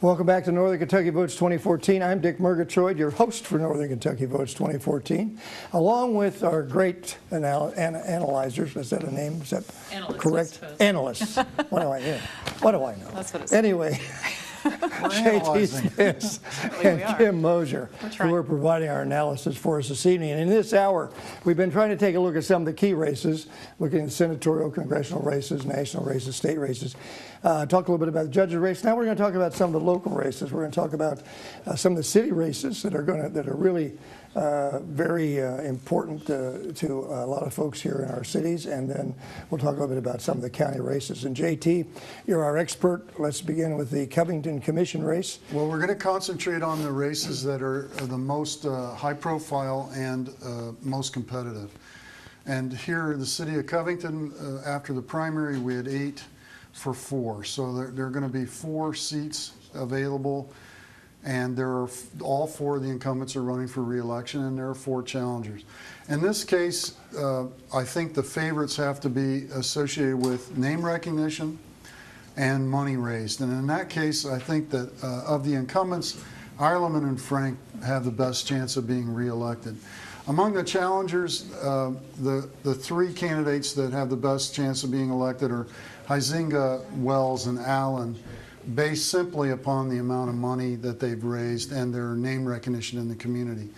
Welcome back to Northern Kentucky Votes 2014. I'm Dick Murgatroyd, your host for Northern Kentucky Votes 2014, along with our great analyzers. Is that a name? Is that Analysts, correct? Analysts. What do I know? What do I know? That's what it's Anyway, J.T. Smith and Kim Mosier, who are providing our analysis for us this evening. And in this hour, we've been trying to take a look at some of the key races, looking at senatorial, congressional races, national races, state races. Talk a little bit about the judges' race. Now we're going to talk about some of the local races. We're going to talk about some of the city races that are really very important to a lot of folks here in our cities, and then we'll talk a little bit about some of the county races. And JT, you're our expert. Let's begin with the Covington Commission race. Well, we're going to concentrate on the races that are the most high profile and most competitive. And here, the city of Covington, after the primary, we had 8 for 4. So there are going to be 4 seats available. And there are all 4 of the incumbents are running for re-election, and there are 4 challengers. In this case, I think the favorites have to be associated with name recognition and money raised. And in that case, I think that of the incumbents, Eierleman and Frank have the best chance of being re-elected. Among the challengers, the 3 candidates that have the best chance of being elected are Huizenga, Wells, and Allen, based simply upon the amount of money that they've raised and their name recognition in the community.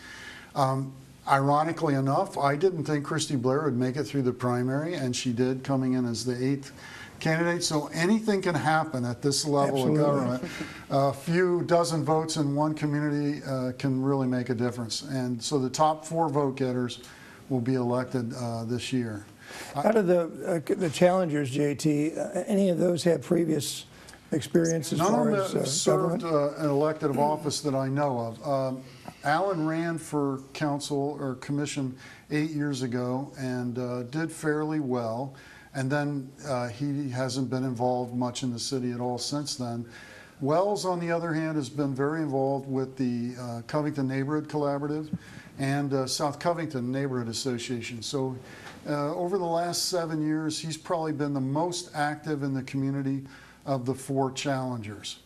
Ironically enough, I didn't think Christy Blair would make it through the primary, and she did, coming in as the 8th candidate. So anything can happen at this level of government. A few dozen votes in one community can really make a difference. And so the top 4 vote getters will be elected this year. Out of the challengers, JT, any of those have previous experience as far as None served government? an elected office that I know of. Alan ran for council or commission 8 years ago and did fairly well. And then he hasn't been involved much in the city at all since then. Wells, on the other hand, has been very involved with the Covington Neighborhood Collaborative and South Covington Neighborhood Association. So over the last 7 years, he's probably been the most active in the community of the 4 challengers.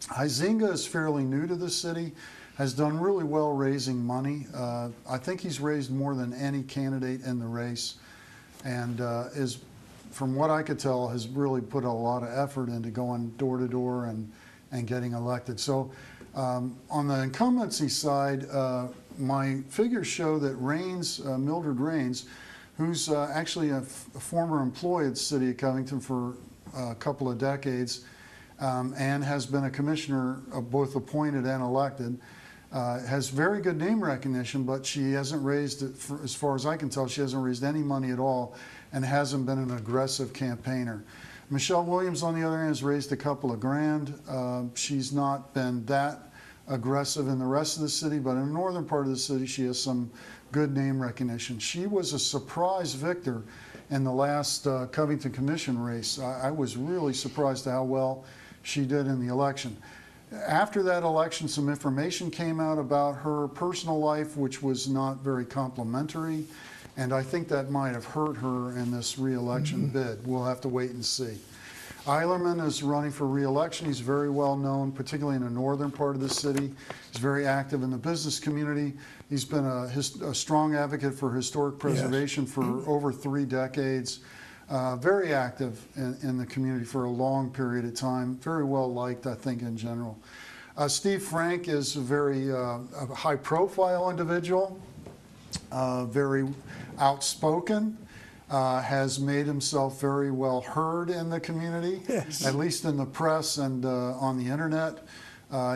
Huizenga is fairly new to the city, has done really well raising money. I think he's raised more than any candidate in the race, and is, from what I could tell, has really put a lot of effort into going door to door and getting elected. So on the incumbency side, my figures show that Mildred Raines, who's actually a former employee at the city of Covington for a couple of decades, and has been a commissioner, both appointed and elected, has very good name recognition, but she hasn't raised, as far as I can tell, she hasn't raised any money at all and hasn't been an aggressive campaigner. Michelle Williams, on the other hand, has raised a couple of grand. She's not been that aggressive in the rest of the city, but in the northern part of the city, she has some good name recognition. She was a surprise victor in the last Covington Commission race. I was really surprised at how well she did in the election. After that election, some information came out about her personal life, which was not very complimentary, and I think that might have hurt her in this re-election bid. We'll have to wait and see. Eierleman is running for re-election. He's very well known, particularly in the northern part of the city. He's very active in the business community. He's been a strong advocate for historic preservation for over 3 decades. Very active in the community for a long period of time. Very well liked, I think, in general. Steve Frank is a very high-profile individual, very outspoken. Has made himself very well heard in the community, at least in the press and on the internet.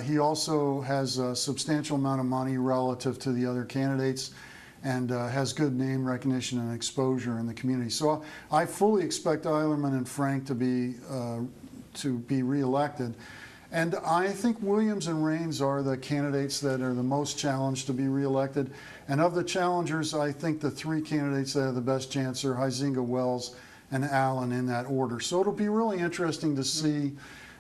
He also has a substantial amount of money relative to the other candidates and has good name recognition and exposure in the community. So I fully expect Eierleman and Frank to be re-elected. And I think Williams and Raines are the candidates that are the most challenged to be re-elected. And of the challengers, I think the 3 candidates that have the best chance are Huizenga, Wells, and Allen in that order. So it'll be really interesting to see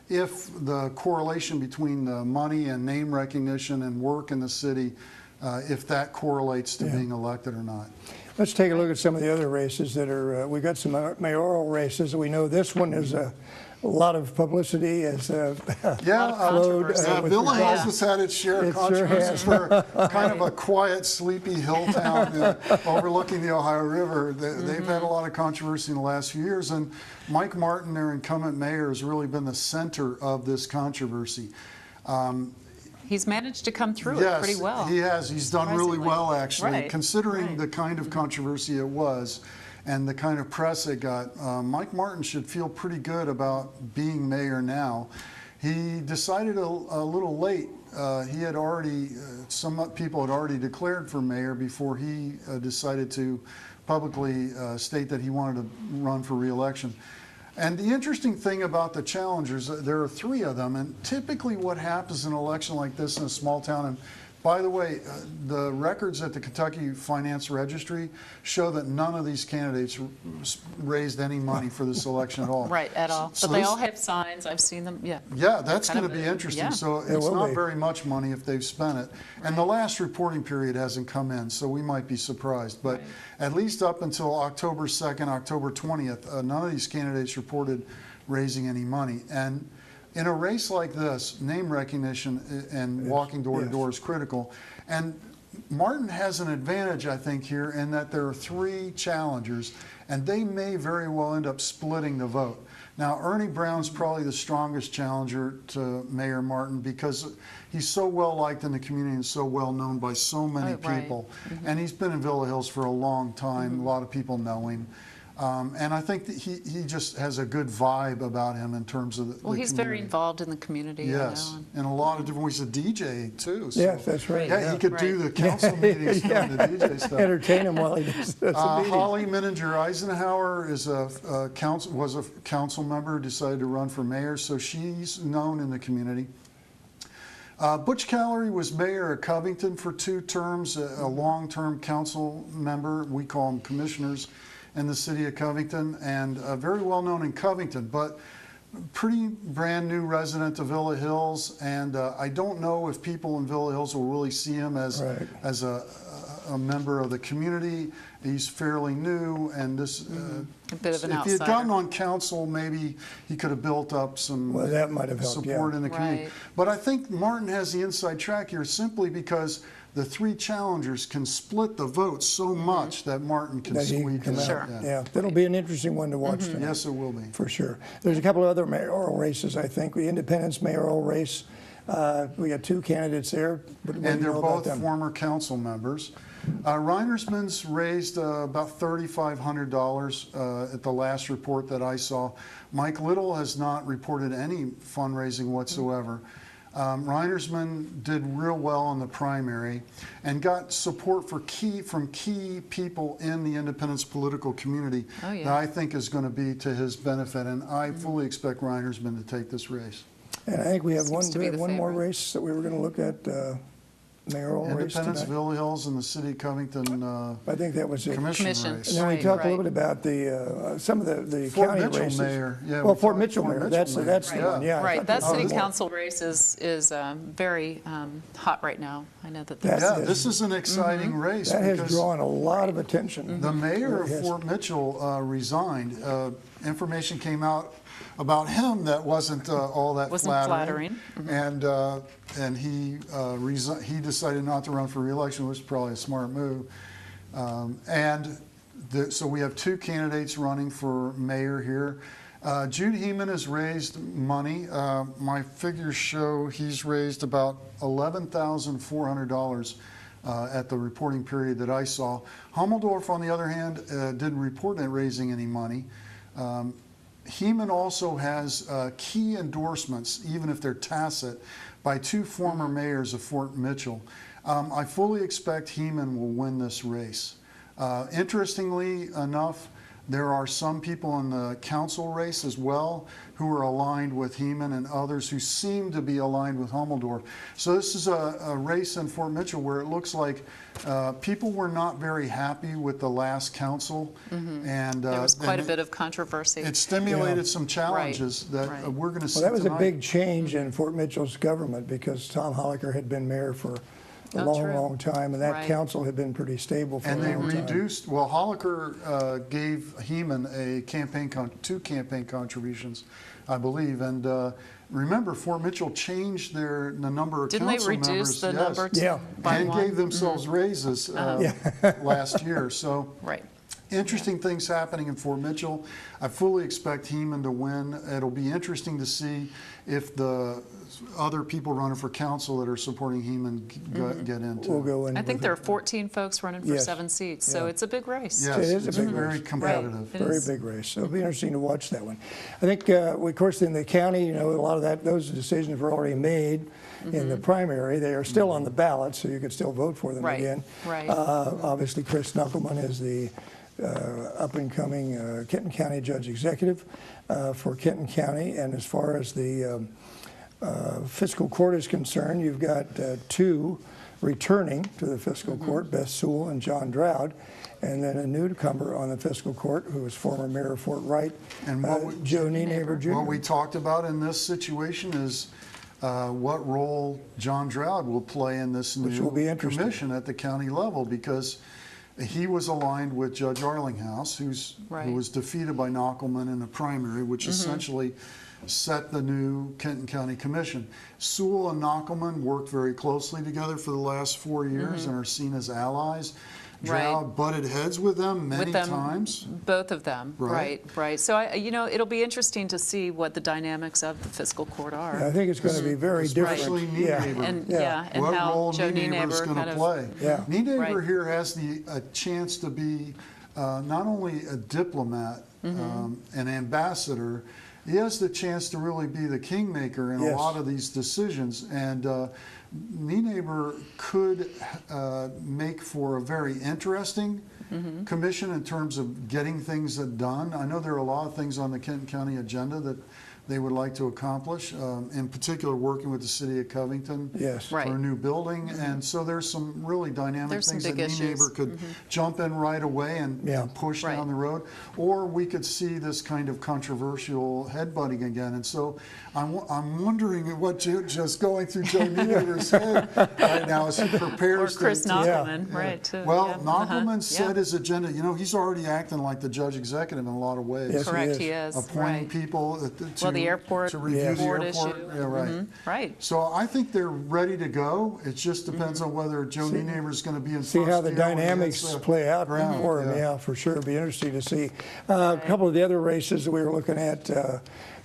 if the correlation between the money and name recognition and work in the city, if that correlates to being elected or not. Let's take a look at some of the other races that are, we've got some mayoral races. We know this one is lot of publicity as Yeah, flowed. Villa Hills has had its share of It sure controversies for kind of a quiet, sleepy hill town overlooking the Ohio River. They've had a lot of controversy in the last few years, and Mike Martin, their incumbent mayor, has really been the center of this controversy. He's managed to come through Yes, it pretty well. he has. He's done really Surprisingly. well, actually, Right, considering right. the kind of controversy it was and the kind of press it got. Mike Martin should feel pretty good about being mayor now. He decided a little late. He had already, some people had already declared for mayor before he decided to publicly state that he wanted to run for re-election. And the interesting thing about the challengers, there are 3 of them, and typically what happens in an election like this in a small town, and by the way, the records at the Kentucky Finance Registry show that none of these candidates raised any money for this election at all. Right, at all. So But they this- all have signs. I've seen them, yeah. Yeah, that's Kind going to of be a- interesting. yeah. So It it's will not be. very much money if they've spent it. And the last reporting period hasn't come in, so we might be surprised. But Right. at least up until October 2nd, October 20th, none of these candidates reported raising any money. And in a race like this, name recognition and walking door to door is critical. And Martin has an advantage, I think, here in that there are 3 challengers, and they may very well end up splitting the vote. Now, Ernie Brown's probably the strongest challenger to Mayor Martin because he's so well liked in the community and so well known by so many Right. people. And he's been in Villa Hills for a long time. A lot of people know him. And I think that he just has a good vibe about him in terms of the Well, he's very community. involved in the community. Yes, I know. in a lot of different ways. A DJ too. So. Yes, that's right. Yeah, he could do the council meetings doing the DJ stuff. Entertain him while he does the meeting. Holly Mininger Eisenhower is was a council member who decided to run for mayor, so she's known in the community. Butch Callery was mayor of Covington for 2 terms, a long-term council member. We call them commissioners in the city of Covington, and very well known in Covington, but pretty brand new resident of Villa Hills. And I don't know if people in Villa Hills will really see him as a member of the community. He's fairly new, and this A bit of an if he had outsider. gotten on council, maybe he could have built up some Well, that might have helped, support yeah. in the community. Right. But I think Martin has the inside track here simply because the 3 challengers can split the vote so much that Martin can That he squeak can it out. Sure. Yeah, that'll be an interesting one to watch tonight. Yes, it will be. For sure. There's a couple of other mayoral races, I think. The Independence mayoral race, we got 2 candidates there. What do you And they're know about both them? former council members. Reinersman's raised about $3,500 at the last report that I saw. Mike Little has not reported any fundraising whatsoever. Reinersman did real well in the primary and got support from key people in the independence political community Oh, yeah. that I think is going to be to his benefit. And I fully expect Reinersman to take this race. And I think we have Seems to be the one more favorite. race that we were going to look at, mayoral race Independence, tonight. Villa Hills, and the city of Covington I think that was it. commission Commission. race. And then we Right, talked a little right. bit about the some of the Fort county Mitchell races. mayor. Yeah, Well, we Fort talked Mitchell Fort mayor. Mitchell That's mayor. that's the Yeah. one. Yeah, I Right, thought that was city more. council race is very hot right now. I know that That- there's Yeah, this is an exciting race That has because drawn a lot of attention. the mayor of Yes. Fort Mitchell resigned. Information came out about him that wasn't all that Wasn't flattering. and he decided not to run for re-election, which is probably a smart move. So we have 2 candidates running for mayor here. Jude Heeman has raised money. My figures show he's raised about $11,400 at the reporting period that I saw. Hummeldorf, on the other hand, didn't report raising any money. Heeman also has key endorsements, even if they're tacit, by 2 former mayors of Fort Mitchell. I fully expect Heeman will win this race. Interestingly enough, there are some people in the council race as well who are aligned with Heeman and others who seem to be aligned with Hummeldorf. So this is a race in Fort Mitchell where it looks like people were not very happy with the last council. And there was quite a and bit of controversy. it stimulated Yeah. some challenges that right. we're going to see Well, that was tonight. a big change in Fort Mitchell's government because Tom Holliker had been mayor for a long time, and that Right. council had been pretty stable for And a they long time. reduced, well, Holliker gave Heeman two campaign contributions, I believe. And remember, Fort Mitchell changed the number of Didn't they council members. reduce the yes, number to Yeah. by and one? gave themselves raises last year. So Right. interesting things happening in Fort Mitchell. I fully expect Heeman to win. It'll be interesting to see if the other people running for council that are supporting Heeman get into. We'll go in. I think with there are it. 14 folks running for Yes. 7 seats, so Yeah. it's a big race. Yes, It is a it's big very race. competitive. Right. It Very is. big race. So it'll be interesting to watch that one. I think, of course, in the county, you know, a lot of those decisions were already made in the primary. They are still on the ballot, so you could still vote for them Right. again. Right. Obviously, Chris Knuckleman is the up-and-coming Kenton County Judge Executive for Kenton County. And as far as the fiscal court is concerned, you've got two returning to the fiscal court, Beth Sewell and John Dowd, and then a newcomer on the fiscal court who was former Mayor of Fort Wright, And Joe Nienaber Jr. What we talked about in this situation is what role John Dowd will play in this Which will be new interesting. commission at the county level, because he was aligned with Judge Arlinghouse, who Right. was defeated by Knockelman in the primary, which essentially set the new Kenton County Commission. Sewell and Knockelman worked very closely together for the last 4 years and are seen as allies. Right. Dowd butted heads with them many With them, times. both of them, Right. right. So, it'll be interesting to see what the dynamics of the fiscal court are. I think it's going to be very different. Especially Yeah. Nienaber. And, Yeah. and What how role Joe Nienaber's Nienaber going kind to of. play. Yeah. Nienaber Right. here has a chance to be not only a diplomat, an ambassador, he has the chance to really be the kingmaker in a Yes. lot of these decisions. And Nienaber could make for a very interesting commission in terms of getting things done. I know there are a lot of things on the Kenton County agenda that they would like to accomplish, in particular working with the city of Covington Yes. for Right. a new building. And so there's some really dynamic There's some things that big issues. Nienaber could jump in right away and Yeah. push Right. down the road. Or we could see this kind of controversial headbutting again. And so I'm wondering what just going through Joe Nienaber's head right now as he Or prepares Chris to Knockelman, right, too. well, yeah. Knockelman set Yeah. his agenda. You know, he's already acting like the judge executive in a lot of ways. Yes, he Correct, is. he is, Appointing right. people Well, the airport to review the board airport. issue. Yeah, right. Right. So I think they're ready to go. It just depends on whether Joe Nienaber is going to be in See first how the gear when he dynamics hits the play out ground. for him, yeah, for sure. It'll be interesting to see. A couple of the other races that we were looking at,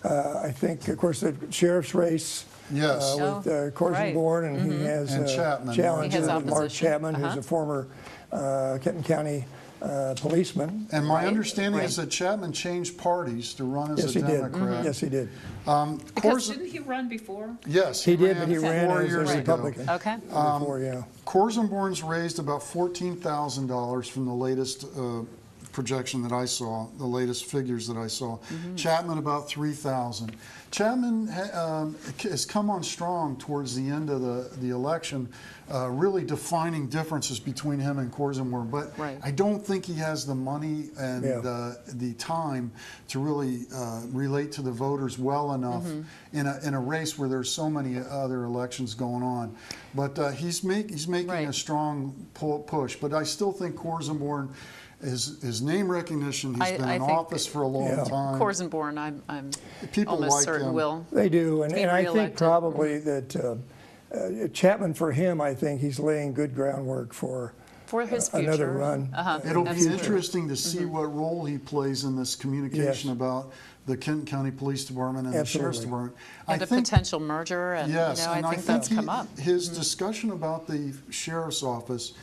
I think, of course, the sheriff's race Yes. with Oh, Corsenborn, and he has And Chapman. challenge He has Mark opposition. Chapman, who's a former Kenton County policeman. And my Right, understanding right. is that Chapman changed parties to run as Yes, a he did. Democrat. Yes, he did. Because didn't he run before? Yes, He did, but he ran 4 as a years ago. Republican Okay. before, yeah. Corsenborn's raised about $14,000 from the latest projection that I saw, the latest figures that I saw. Chapman about 3,000. Chapman has come on strong towards the end of the election, really defining differences between him and Corsenborn. But Right. I don't think he has the money and Yeah. the time to really relate to the voters well enough in a race where there's so many other elections going on. But he's making Right. a strong push. But I still think Corsenborn, his name recognition, he's been I in think office for a long Yeah. time. Corsenborn, I'm People almost like certain him. will. They do, and Be I think reelected. probably that Chapman, for him, I think he's laying good groundwork for For his future. another run. It'll be Absolutely. interesting to see what role he plays in this communication Yes. about the Kenton County Police Department and the Sheriff's Absolutely. Department. And a potential merger, and Yes, I and think that's come up. his discussion about the sheriff's office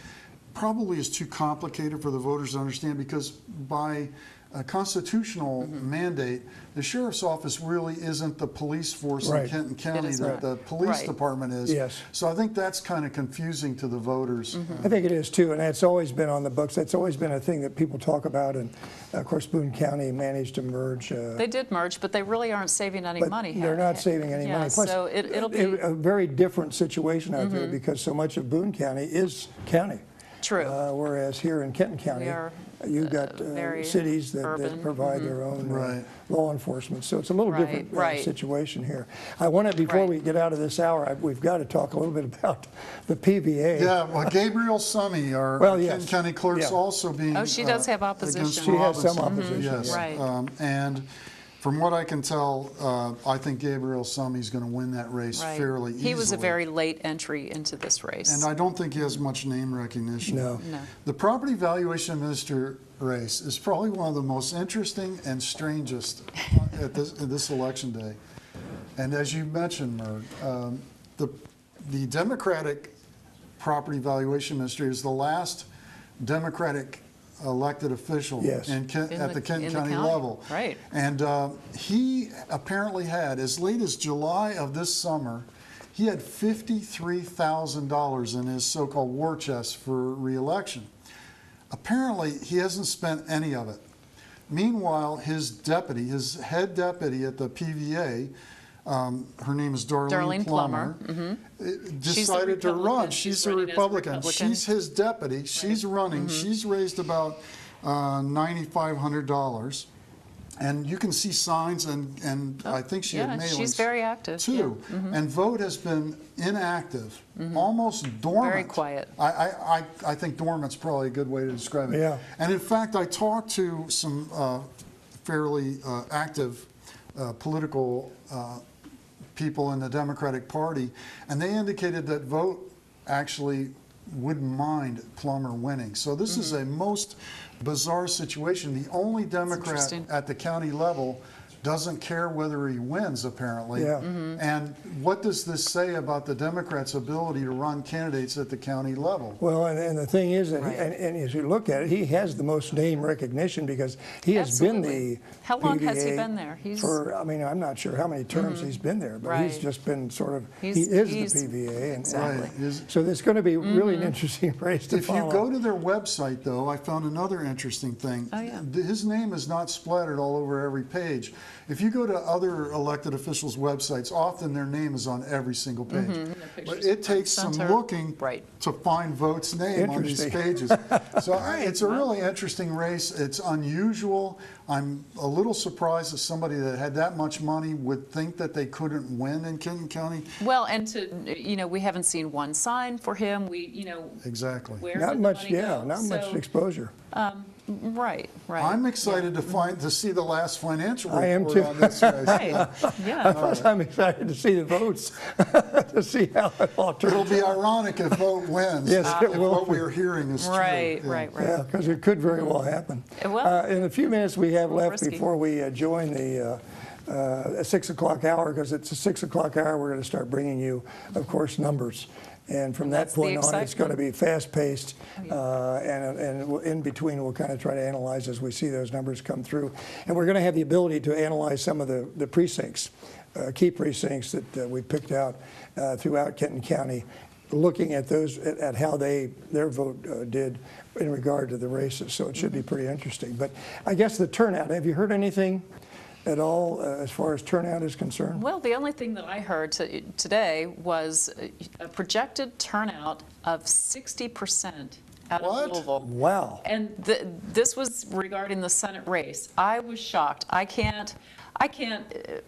probably is too complicated for the voters to understand, because by a constitutional mandate, the sheriff's office really isn't the police force in Right. Kenton County is that not. the police Right. department is. Yes. So I think that's kind of confusing to the voters. I think it is too, and that's always been on the books. That's always been a thing that people talk about, and of course Boone County managed to merge. They did merge, but they really aren't saving any But money. they're not saving any Yeah, money. Plus, so it'll be. a very different situation out there, because so much of Boone County is county. True. Whereas here in Kenton County, We are, you've got very cities that urban. provide their own Right. law enforcement. So it's a little Right, different right. situation here. I want to, before Right. we get out of this hour, we've got to talk a little bit about the PVA. Yeah, well, Gabriel Summy, our Well, Kenton yes. County clerk's Yeah. also being. Oh, she does have against opposition. She has some Robinson. opposition, Yes. yeah. Right. And from what I can tell, I think Gabriel Summy's going to win that race Right. fairly easily. He was a very late entry into this race. And I don't think he has much name recognition. No. No. The property valuation minister race is probably one of the most interesting and strangest at this election day. And as you mentioned, Merg, the Democratic property valuation minister is the last Democratic elected official Yes. at the Kenton in the County county. level. Right. And he apparently had, as late as July of this summer, he had $53,000 in his so-called war chest for reelection. Apparently, he hasn't spent any of it. Meanwhile, his deputy, his head deputy at the PVA, her name is Darlene Plummer, decided to run. She's a running as a Republican. Republican. She's his deputy. She's running. She's raised about $9,500. And you can see signs, and I think she had Yeah, mailings. she's very active. Too. And Vote has been inactive, almost dormant. Very quiet. I think dormant's probably a good way to describe it. Yeah. And in fact, I talked to some fairly active political people in the Democratic Party, and they indicated that Vote actually wouldn't mind Plummer winning. So this is a most bizarre situation. The only Democrat interesting. at the county level doesn't care whether he wins, apparently. Yeah. And what does this say about the Democrats' ability to run candidates at the county level? Well, and the thing is that, Right. and as you look at it, he has the most name recognition because he has been Absolutely. the How long has he PVA been there? He's- for, I mean, I'm not sure how many terms he's been there, but he's Right. just been sort of, He's- he is he's- the PVA. And Exactly. Right. Is- so it's going to be really an interesting race to If you follow. go to their website, though, I found another interesting thing. Oh, yeah. His name is not splattered all over every page. If you go to other elected officials' websites, often their name is on every single page. But pictures it takes some center. looking Right. to find Vote's name on these Interesting. pages. So it's a really interesting race. It's unusual. I'm a little surprised that somebody that had that much money would think that they couldn't win in Kenton County. Well, and we haven't seen one sign for him. Exactly. Where Not did the much, money yeah, go? not much So, exposure. Right. I'm excited to see the last financial I am report too. on this race. Right. Yeah. Plus, I'm excited to see the votes, to see how it all turns It'll out. be ironic if Vote wins. Yes, it if will what be. we're hearing is true. Right. Yeah. Right. Yeah, because it could very well happen. Well, In the few minutes we have left risky. before we join the 6 o'clock hour, because it's a 6 o'clock hour, we're going to start bringing you, of course, numbers. And from that That's the point on, it's going to excitement. be fast-paced, and in between, we'll kind of try to analyze as we see those numbers come through. And we're going to have the ability to analyze some of the precincts, key precincts that we picked out throughout Kenton County, looking at those, at how their vote did in regard to the races. So it should be pretty interesting. But I guess the turnout, have you heard anything at all as far as turnout is concerned? well, the only thing that I heard today was a projected turnout of 60% out What? of Louisville. Wow. And this was regarding the Senate race. I was shocked. I can't,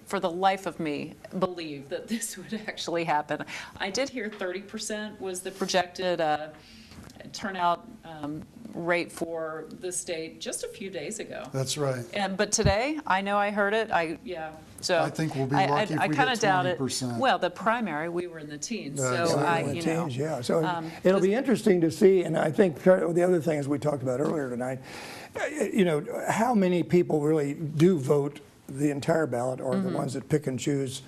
for the life of me, believe that this would actually happen. I did hear 30% was the projected turnout rate for the state just a few days ago. That's right. But today, I know I heard it. So I think we'll be lucky if we kinda get doubt it. 20%. Well, the primary, we were in the teens, Yeah, so exactly. Teams, yeah. So it'll be interesting to see, and I think the other thing, as we talked about earlier tonight, how many people really do vote the entire ballot, or the ones that pick and choose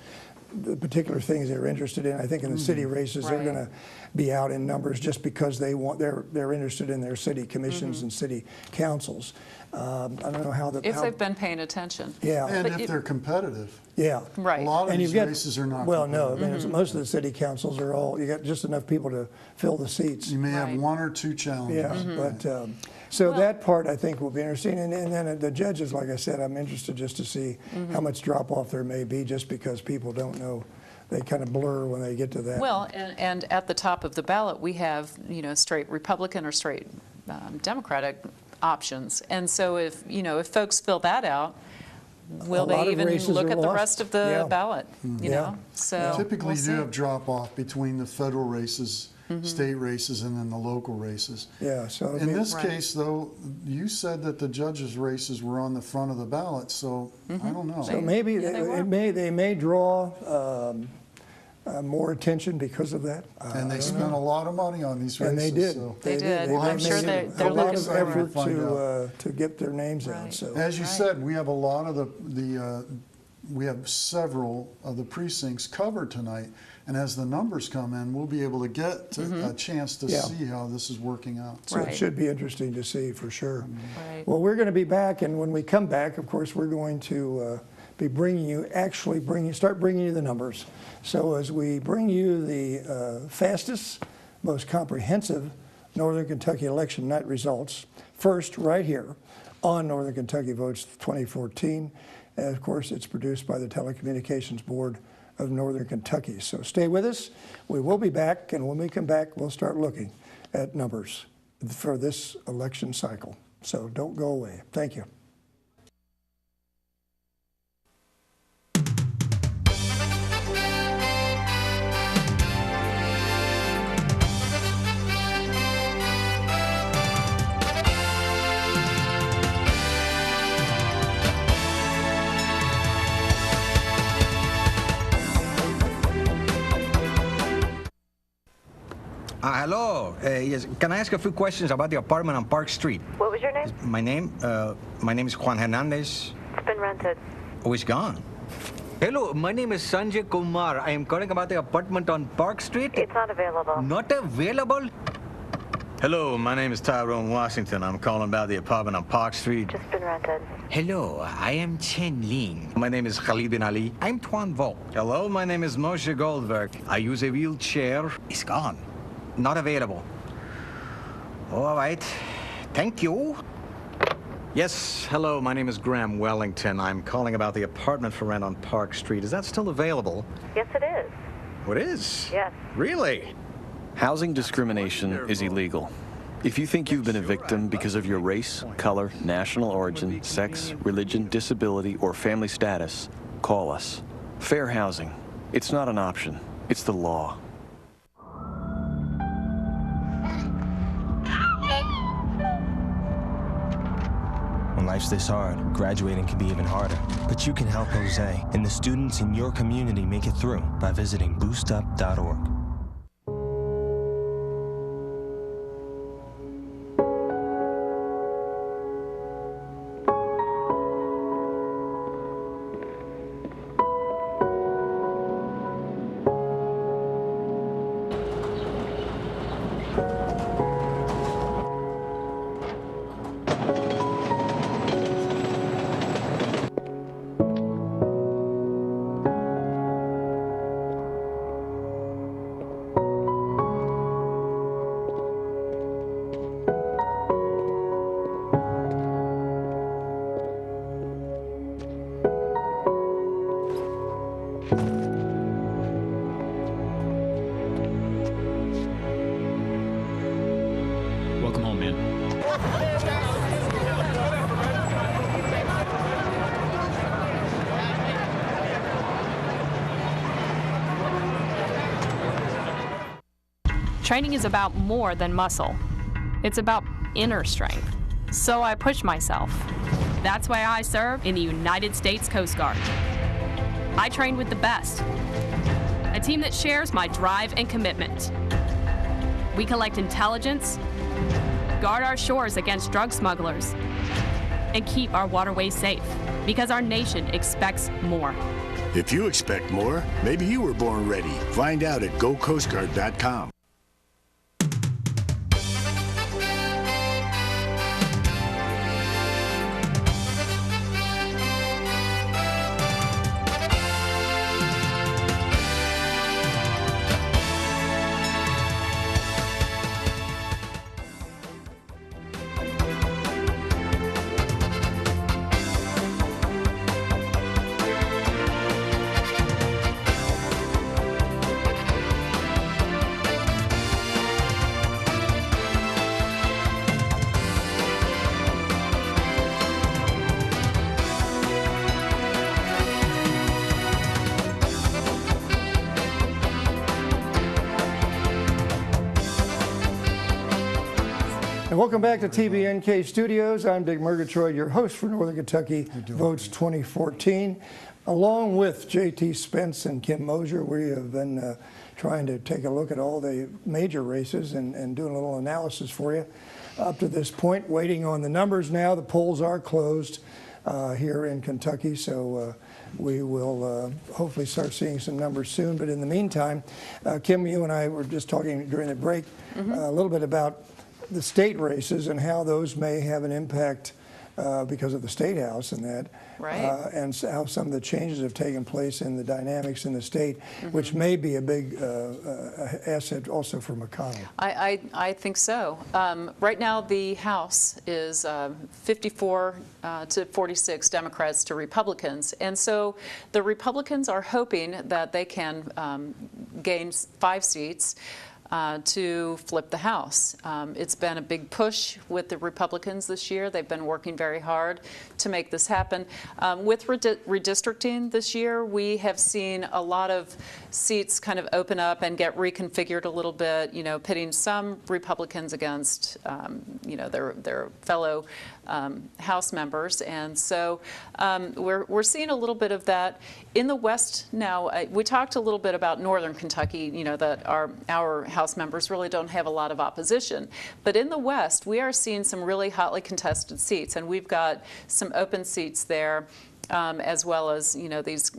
the particular things they're interested in. I think in the city races, they're Right. going to be out in numbers just because they're interested in their city commissions and city councils. I don't know how if they've been paying attention. yeah. And But if they're competitive. Yeah. Right. A lot of And these you've got, races are not well, no, I competitive. mean, most of the city councils are all, you got just enough people to fill the seats. You may have Right. one or two challenges. Yeah, but, so Well- that part I think will be interesting. And then the judges, like I said, I'm interested just to see how much drop off there may be just because people don't know they kind of blur when they get to that. Well, and at the top of the ballot, we have, straight Republican or straight Democratic options. And so if folks fill that out, will they even look at the rest of the ballot? You know? So typically, we'll you do have drop off between the federal races, state races, and then the local races. Yeah. So in this case, though, you said that the judges' races were on the front of the ballot, so I don't know. So maybe they may draw more attention because of that. And they spent a lot of money on these races. And they did. So. They did. I'm sure they're a lot looking of for effort to get their names out. So as you said, we have a lot of we have several of the precincts covered tonight, and as the numbers come in, we'll be able to get a chance to see how this is working out. So it should be interesting to see for sure. Right. Well, we're going to be back, and when we come back, of course, we're going to be bringing you the numbers. So as we bring you the fastest, most comprehensive Northern Kentucky election night results, first right here on Northern Kentucky Votes 2014. And of course, it's produced by the Telecommunications Board of Northern Kentucky. So stay with us. We will be back, and when we come back, we'll start looking at numbers for this election cycle. So don't go away. Thank you. Hello. Yes. Can I ask a few questions about the apartment on Park Street? What was your name? My name is Juan Hernandez. It's been rented. Oh, it's gone. Hello, my name is Sanjay Kumar. I am calling about the apartment on Park Street. It's not available. Not available? Hello, my name is Tyrone Washington. I'm calling about the apartment on Park Street. Just been rented. Hello, I am Chen Ling. My name is Khalid bin Ali. I'm Tuan Vo. Hello, my name is Moshe Goldberg. I use a wheelchair. It's gone. Not available. All right. Thank you. Yes, hello, my name is Graham Wellington. I'm calling about the apartment for rent on Park Street. Is that still available? Yes, it is. Oh, it is? Yes. Really? Housing discrimination is illegal. If you think you've been a victim because of your race, color, national origin, sex, religion, disability, or family status, call us. Fair housing. It's not an option. It's the law. When life's this hard, graduating can be even harder. But you can help Jose and the students in your community make it through by visiting boostup.org. Welcome home, man. Training is about more than muscle. It's about inner strength. So I push myself. That's why I serve in the United States Coast Guard. I train with the best, a team that shares my drive and commitment. We collect intelligence, guard our shores against drug smugglers, and keep our waterways safe, because our nation expects more. If you expect more, maybe you were born ready. Find out at gocoastguard.com. And welcome back to TBNK Studios. I'm Dick Murgatroyd, your host for Northern Kentucky Votes 2014. Along with J.T. Spence and Kim Mosier, we have been trying to take a look at all the major races and doing a little analysis for you. Up to this point, waiting on the numbers now. The polls are closed here in Kentucky, so we will hopefully start seeing some numbers soon. But in the meantime, Kim, you and I were just talking during the break a little bit about the state races and how those may have an impact because of the State House and that, and how some of the changes have taken place in the dynamics in the state, which may be a big asset also for McConnell. I think so. Right now, the House is 54 to 46 Democrats to Republicans, and so the Republicans are hoping that they can gain 5 seats. To flip the House. It's been a big push with the Republicans this year. They've been working very hard to make this happen. With redistricting this year, we have seen a lot of seats kind of open up and get reconfigured a little bit, you know, pitting some Republicans against, you know, their fellow House members. And so we're seeing a little bit of that. In the West now, we talked a little bit about Northern Kentucky, you know, that our House members really don't have a lot of opposition. But in the West, we are seeing some really hotly contested seats, and we've got some open seats there, as well as, you know, these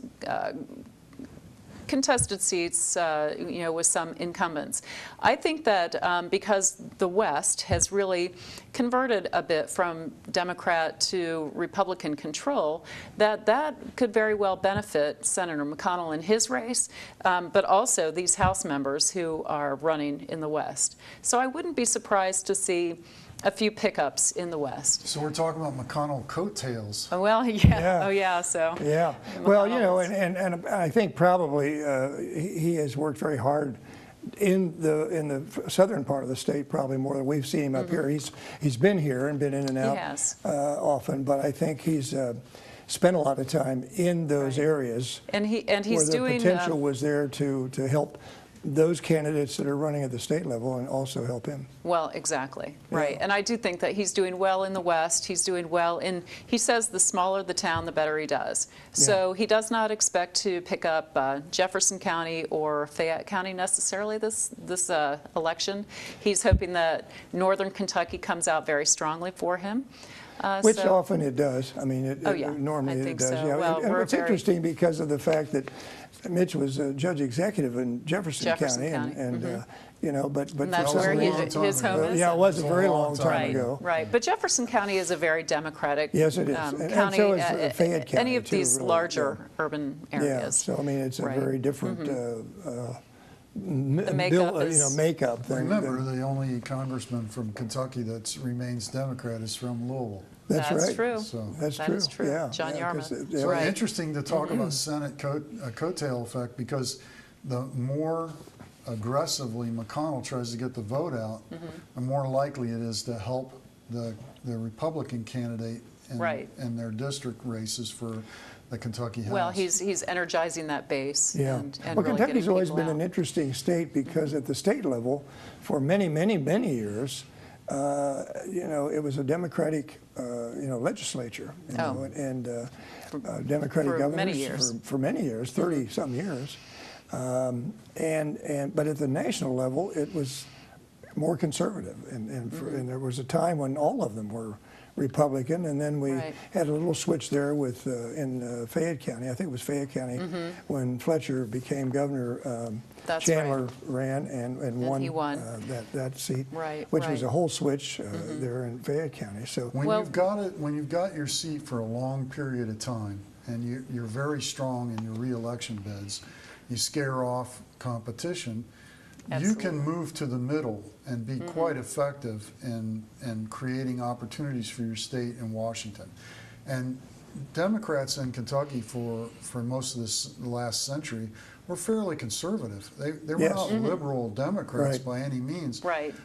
contested seats, you know, with some incumbents. I think that because the West has really converted a bit from Democrat to Republican control, that could very well benefit Senator McConnell in his race, but also these House members who are running in the West. So I wouldn't be surprised to see a few pickups in the West. So we're talking about McConnell coattails. Oh, well, yeah. Oh, yeah. So. Yeah. Well, you know, and I think probably he has worked very hard in the southern part of the state, probably more than we've seen him up here. He's been here and been in and out often, but I think he's spent a lot of time in those areas. And he's where the doing potential was there to help those candidates that are running at the state level and also help him. Well, exactly, right. And I do think that he's doing well in the West. He's doing well in, he says the smaller the town, the better he does. So he does not expect to pick up Jefferson County or Fayette County necessarily this election. He's hoping that Northern Kentucky comes out very strongly for him. Which often it does. I mean, normally it does. So. Yeah. Well, and it's interesting because of the fact that Mitch was a judge executive in Jefferson County. And you know, but that's where his home is. Yeah, it was a very long time ago. Right, but Jefferson County is a very democratic yes, it is. County. And so is Fayette County. Any of these really, larger urban areas. Yeah, so I mean, it's a very different makeup. Remember, the only congressman from Kentucky that remains Democrat is from Louisville. That's right. True. So that's true. Yeah. John Yarmouth. So interesting to talk about Senate coattail effect, because the more aggressively McConnell tries to get the vote out, the more likely it is to help the Republican candidate in their district races for the Kentucky House. Well, he's energizing that base. Yeah. And well, really Kentucky's always been out. an interesting state because at the state level, for many, many, many years, you know, it was a Democratic, you know, legislature, you know, and Democratic for governors many years. For many years, 30-some years. But at the national level, it was more conservative, and there was a time when all of them were Republican, and then we had a little switch there with in Fayette County. I think it was Fayette County when Fletcher became governor. Chandler ran and won, that seat, which was a whole switch there in Fayette County. So when you've got your seat for a long period of time, and you're very strong in your re-election bids, you scare off competition. You can move to the middle and be quite effective in creating opportunities for your state in Washington. And Democrats in Kentucky for most of the last century were fairly conservative. They were not liberal Democrats by any means,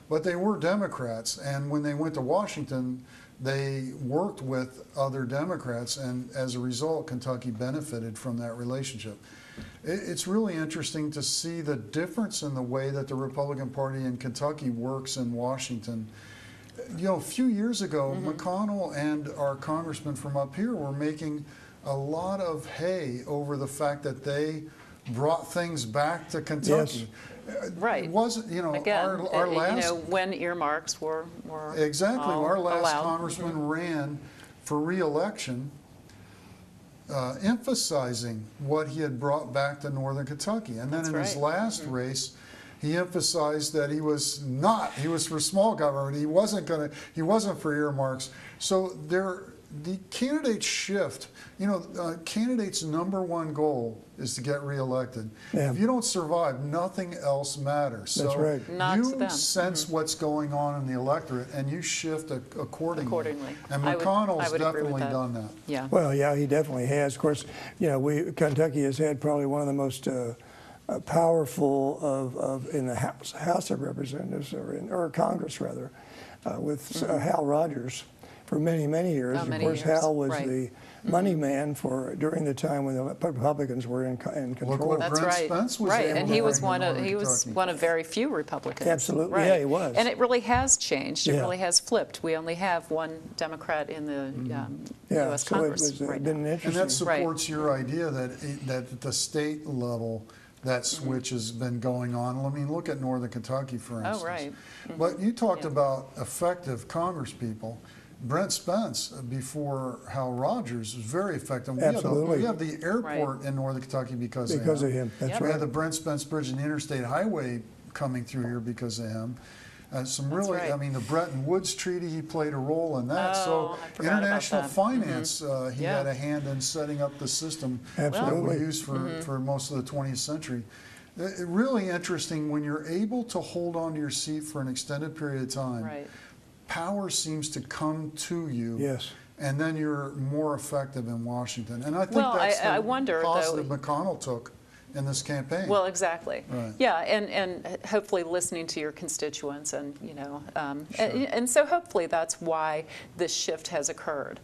but they were Democrats. And when they went to Washington, they worked with other Democrats, and as a result, Kentucky benefited from that relationship. It's really interesting to see the difference in the way that the Republican Party in Kentucky works in Washington. you know, a few years ago, McConnell and our congressman from up here were making a lot of hay over the fact that they brought things back to Kentucky. Right. It wasn't, you know, Again, our last... you know, when earmarks were Exactly. Our last allowed. congressman ran for re-election, emphasizing what he had brought back to Northern Kentucky. And then in his last race, he emphasized that he was for small government. He wasn't for earmarks. So the candidates shift. You know, candidates' #1 goal is to get reelected. If you don't survive, nothing else matters. That's right. Not to you them. sense what's going on in the electorate, and you shift accordingly. And I would McConnell's agree with definitely that. done that. Yeah. Well, yeah, he definitely has. Of course, you know, Kentucky has had probably one of the most powerful in the House of Representatives, or Congress rather, with Hal Rogers for many, many years. Oh, many of course, years. Hal was the money man during the time when the Republicans were in control. Look what That's Brent right. Spence was right, able and to he was bring to one of Northern Kentucky. very few Republicans. Absolutely, right. yeah, he was. And it really has changed. It Yeah. really has flipped. We only have one Democrat in the Yeah, U.S. so Congress it was right been now. And interesting. that supports your idea that at the state level, that switch has been going on. I mean, look at Northern Kentucky, for instance. Oh, right. But you talked about effective congresspeople. Brent Spence, before Hal Rogers, was very effective. Absolutely. We have the airport in Northern Kentucky because of him. That's We right. had the Brent Spence Bridge and the Interstate Highway coming through here because of him. Some really, right. I mean, the Bretton Woods Treaty, he played a role in that. Oh, So I forgot about international that. finance, he Yeah. had a hand in setting up the system that Absolutely. we used for most of the 20th century. Really interesting when you're able to hold on to your seat for an extended period of time. Right. Power seems to come to you. Yes. And then you're more effective in Washington. And I think Well, that's I the wonder, though- positive McConnell took in this campaign. Well, exactly. Right. Yeah, and hopefully listening to your constituents, and you know, and so hopefully that's why this shift has occurred.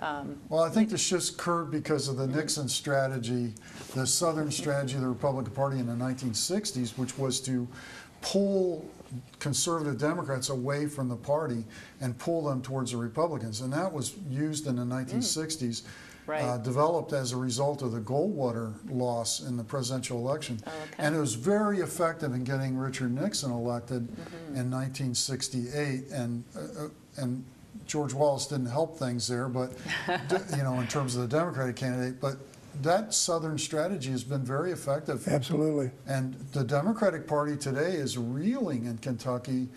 Well, I think the shift occurred because of the Nixon strategy, the Southern strategy of the Republican Party in the 1960s, which was to pull conservative Democrats away from the party and pull them towards the Republicans. And that was used in the 1960s, Right. developed as a result of the Goldwater loss in the presidential election. Oh, okay. And it was very effective in getting Richard Nixon elected in 1968. And George Wallace didn't help things there, but you know, in terms of the Democratic candidate. But that Southern strategy has been very effective. Absolutely. And the Democratic Party today is reeling in Kentucky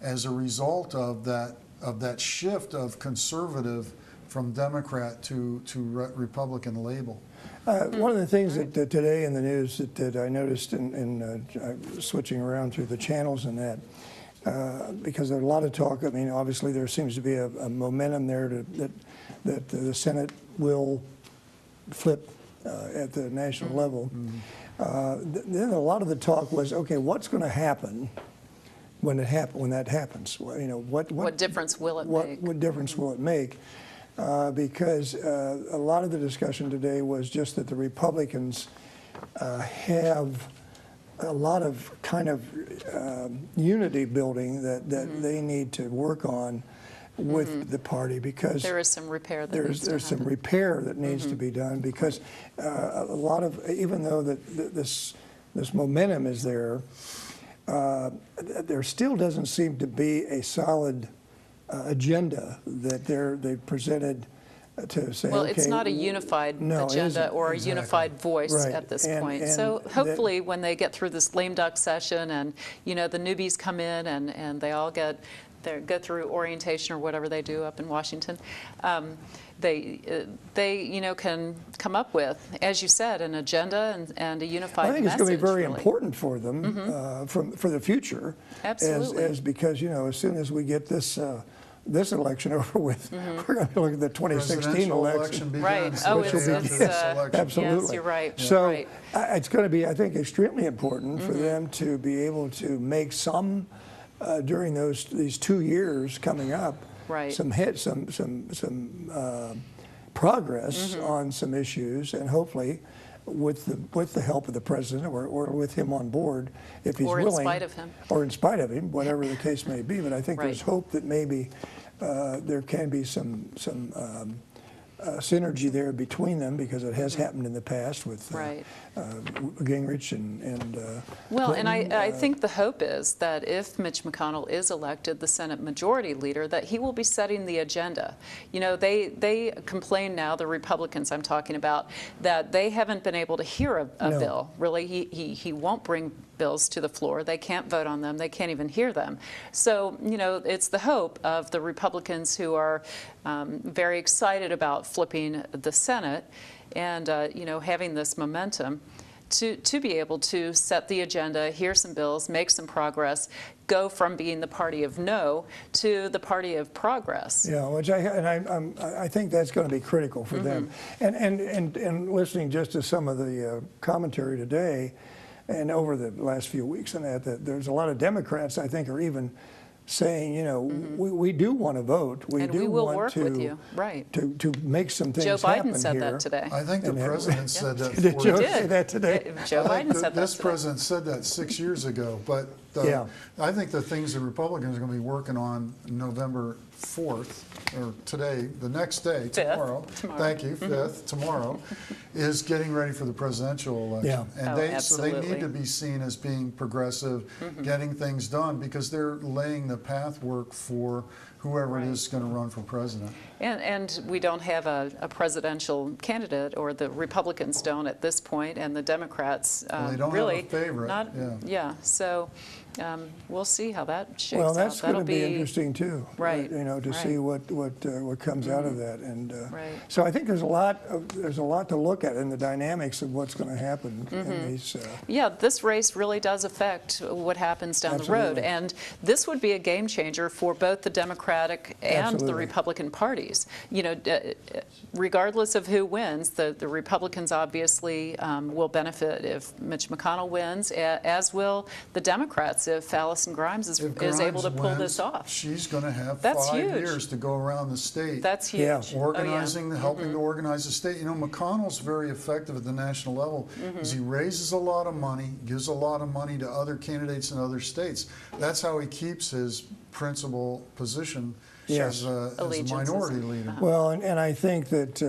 as a result of that shift of conservative from Democrat to Republican label. One of the things that today in the news that I noticed in switching around through the channels and that, because there's a lot of talk. I mean, obviously there seems to be a momentum there that the Senate will flip at the national level. Then a lot of the talk was, okay, what's going to happen when that happens? Well, you know, What difference will it make? What difference will it make? Because a lot of the discussion today was just that the Republicans have a lot of kind of unity building that they need to work on with the party, because There is some repair that needs to there's some happen. repair that needs to be done, because a lot of, even though this momentum is there, there still doesn't seem to be a solid agenda that they've presented to say, Well, okay, it's not a unified no, it agenda isn't. or a Exactly. unified voice Right. at this And- point. and So that- hopefully when they get through this lame duck session and, you know, the newbies come in and they all go through orientation or whatever they do up in Washington, they you know, can come up with, as you said, an agenda and a unified I think it's message. going to be very really. important for them for the future. Absolutely. As because, you know, as soon as we get this election over with, we're going to look at the 2016 Presidential election. begins Right. the Oh, day it's- after it's, this election. Absolutely. Yes, you're right. So Right. it's going to be, I think, extremely important for them to be able to make some during these 2 years coming up, Right. some progress on some issues, and hopefully with the help of the president or with him on board, if he's Or willing. in spite of him. Or in spite of him, whatever the case may be. But I think there's Right. hope that maybe there can be some synergy there between them, because it has happened in the past with Right. Gingrich and Well, and Clinton. I think the hope is that if Mitch McConnell is elected the Senate Majority Leader, that he will be setting the agenda. You know, they complain now, the Republicans I'm talking about, that they haven't been able to hear a No. bill. Really, he won't bring bills to the floor. They can't vote on them. They can't even hear them. So, you know, it's the hope of the Republicans who are very excited about flipping the Senate and, you know, having this momentum to be able to set the agenda, hear some bills, make some progress, go from being the party of no to the party of progress. Yeah, which I think that's going to be critical for them. And listening just to some of the commentary today and over the last few weeks, and that there's a lot of Democrats I think are even saying, you know, we do want to vote. We And do we will want work to, with you, right? To make some things Joe happen Biden said here. that today. I think the president said that. Did Joe for- say that today? Joe I think Biden said that this today. president said that 6 years ago, but Yeah. I think the things the Republicans are going to be working on November 4th, or today, the next day, tomorrow. Thank you, 5th, tomorrow, is getting ready for the presidential election. Yeah. And Oh, so they absolutely. need to be seen as being progressive, getting things done, because they're laying the pathwork for whoever it is going to run for president. And we don't have a presidential candidate, or the Republicans don't at this point, and the Democrats Well, they don't really have a favorite. not. Yeah. So we'll see how that shakes Well, out. that's going That'll to be interesting too. Right, You know, to right. see what comes out of that, and Right. so I think there's a lot to look at in the dynamics of what's going to happen in these. Yeah, this race really does affect what happens down the road, Absolutely. and this would be a game changer for both the Democratic and the Absolutely. Republican parties. You know, regardless of who wins, the Republicans obviously will benefit if Mitch McConnell wins, as will the Democrats if Allison Grimes is If able to Grimes pull wins, this off. she's going to have That's 5 huge. years to go around the state. That's huge. Yeah. Organizing, helping to organize the state. You know, McConnell's very effective at the national level because he raises a lot of money, gives a lot of money to other candidates in other states. That's how he keeps his principal position Yes. as a Allegiances. minority leader. Well, and I think that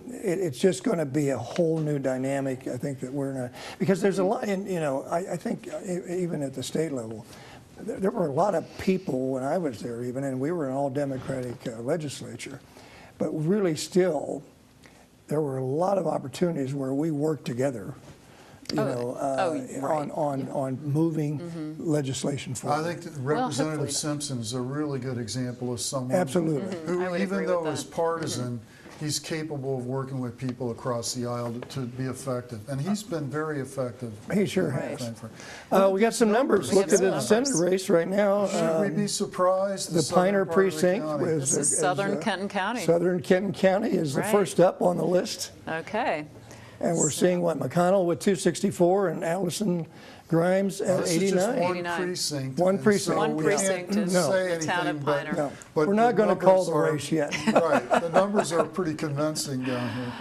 it's just going to be a whole new dynamic. I think that we're not, because there's a lot, and you know, I think even at the state level, there were a lot of people when I was there even, and we were an all Democratic legislature, but really still, there were a lot of opportunities where we worked together. You know, right. on moving legislation forward. I think that Representative hopefully. Simpson is a really good example of someone Absolutely. who, I would agree even though with he's that. partisan, he's capable of working with people across the aisle to be effective. And he's been very effective. He sure Right. has. We got some numbers. We Look have at the some Senate numbers. race right now. Should we be surprised? The Piner southern part of the precinct county- was This is southern Kenton County. Southern Kenton County is the Right. first up on the list, Okay. and we're seeing what McConnell with 264 and Allison Grimes at This is just 89. one 89. precinct. One and precinct. so One we precinct can't is say the town of anything, but- Piner. No, but we're not the going to call the numbers are- race yet. Right, the numbers are pretty convincing down here.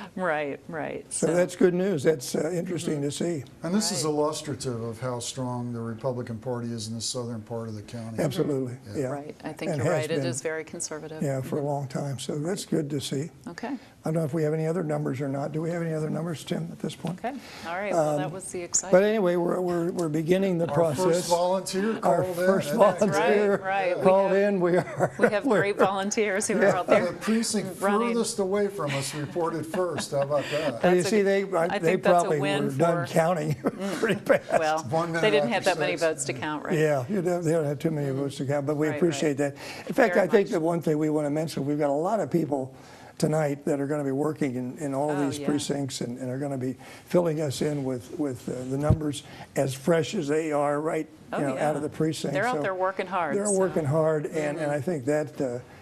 Right. So that's good news. That's interesting to see. And this is Right. illustrative of how strong the Republican Party is in the southern part of the county. Absolutely. Yeah. Right. I think And you're has right. It been. is very conservative. Yeah, for a long time. So that's good to see. Okay. I don't know if we have any other numbers or not. Do we have any other numbers, Tim, at this point? Okay. All right. Well, that was the exciting. But anyway, we're beginning the Our process. first volunteer Our called in. first and that's volunteer Right. called We have- in. We are. We have great volunteers who are out The there precinct running. furthest away from us reported first. How about that? And you That's a- see, I they think that's a probably win were done for- counting pretty fast. Well, 1 minute they didn't have after that many 6. votes to count, right? Yeah, they don't have too many votes to count, but we Right, appreciate that. In fact, Very I think much. the one thing we want to mention, we've got a lot of people tonight that are going to be working in all Oh, these yeah. precincts and are going to be filling us in with the numbers as fresh as they are right Oh, yeah. out of the precinct. They're out So there working hard. They're so- working hard, and I think that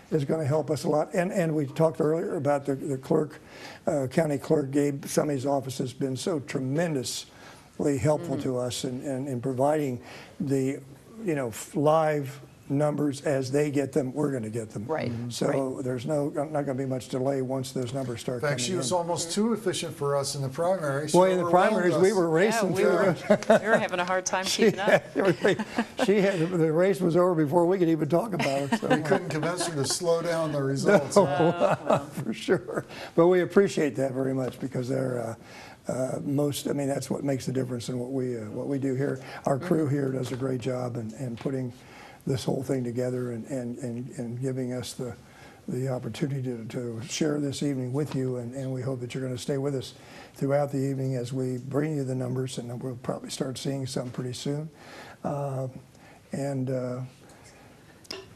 is going to help us a lot. And we talked earlier about the clerk, county clerk Gabe Summey's office has been so tremendously helpful to us in providing the live numbers as they get them, we're going to get them. Right. So there's not going to be much delay once those numbers start In coming fact, she in. was almost too efficient for us in the primary. She Boy, in the overwhelmed primaries, us. we were racing we through were, it. we were having a hard time keeping up. The race was over before we could even talk about it. So. We couldn't convince her to slow down the results. For sure. But we appreciate that very much because they're that's what makes the difference in what we do here. Our crew here does a great job in putting this whole thing together and giving us the opportunity to share this evening with you, and we hope that you're going to stay with us throughout the evening as we bring you the numbers, and we'll probably start seeing some pretty soon.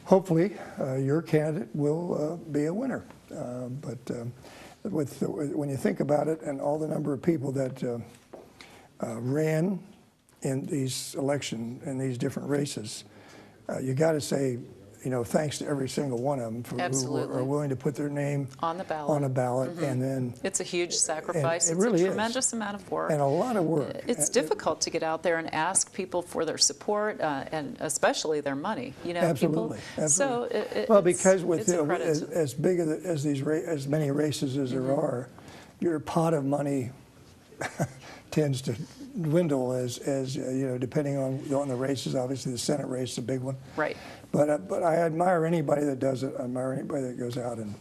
Hopefully your candidate will be a winner. When you think about it and all the number of people that ran in these these different races, you got to say, thanks to every single one of them who are willing to put their name on the ballot. And then it's a huge sacrifice. It really it's a tremendous amount of work. And a lot of work. It's difficult to get out there and ask people for their support and especially their money. Absolutely. People. So because with as big as many races as there are, your pot of money tends to dwindle as depending on the races. Obviously, the Senate race is a big one. Right. But I admire anybody that does it. I admire anybody that goes out and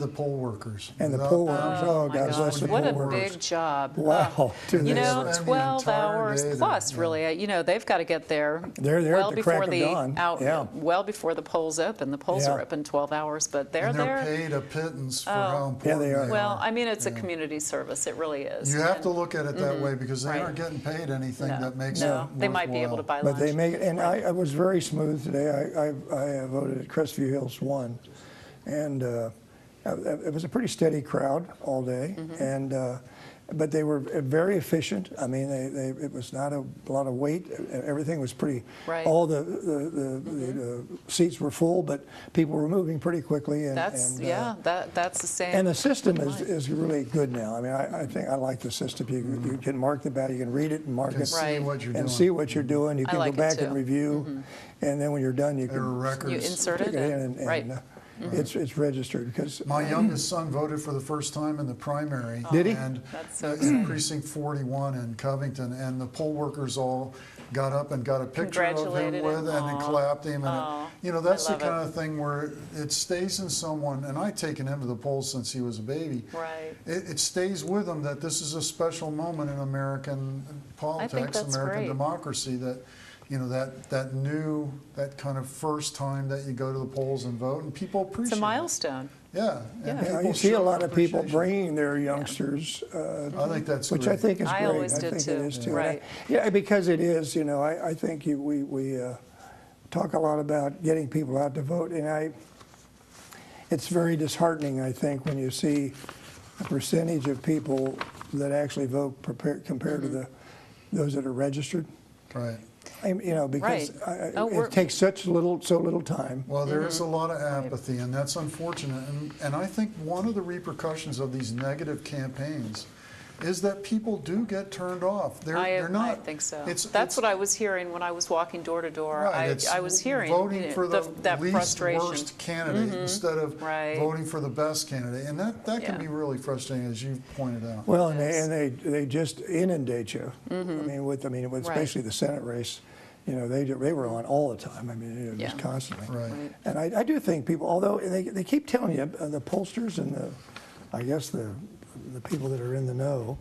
the poll workers. And the poll workers. Oh, God bless the poll workers. What a big job. Wow. 12 hours plus, really. They've got to get there. They're well at the crack of dawn. Well before the polls open. The polls are open 12 hours, but they're there. They're paid a pittance for how important they are. Well, it's a community service. It really is. You have to look at it that way because they aren't getting paid anything that makes it worthwhile. They might be able to buy lunch. But they make it, and I was very smooth today. I voted at Crestview Hills 1, and it was a pretty steady crowd all day, but they were very efficient. I mean, it was not a lot of wait. Everything was pretty. Right. All the seats were full, but people were moving pretty quickly. That's the same. And the system is really good now. I mean, I think I like the system. You can mark the ballot, you can read it and mark it, see what you're doing. see what you're doing. You can go back and review, and then when you're done, you can you insert it in right. It's registered because my youngest son voted for the first time in the primary. Did he? And that's so in precinct 41 in Covington, and the poll workers all got up and got a picture of him with, and then clapped him. And that's the kind of thing where it stays in someone. And I've taken him to the polls since he was a baby. Right. It stays with him that this is a special moment in American politics, American democracy. That. That kind of first time that you go to the polls and vote, and people appreciate it. It's a milestone. Yeah. You see a lot of people bringing their youngsters. I think that's which great. I think is great. I always did think too. It is too. Right. Because it is. I think we talk a lot about getting people out to vote, and it's very disheartening. I think when you see a percentage of people that actually vote compared to those that are registered. Right. Because it takes so little time. Well, there is a lot of apathy, and that's unfortunate. And I think one of the repercussions of these negative campaigns is that people do get turned off. I think so. That's what I was hearing when I was walking door to door. Right, I was hearing voting for the that least frustration. worst candidate instead of voting for the best candidate, and that can be really frustrating, as you pointed out. Well, and they just inundate you. I mean, with especially the Senate race. They were on all the time. I mean, just constantly. Right. And I do think people, although they keep telling you, the pollsters and I guess the people that are in the know,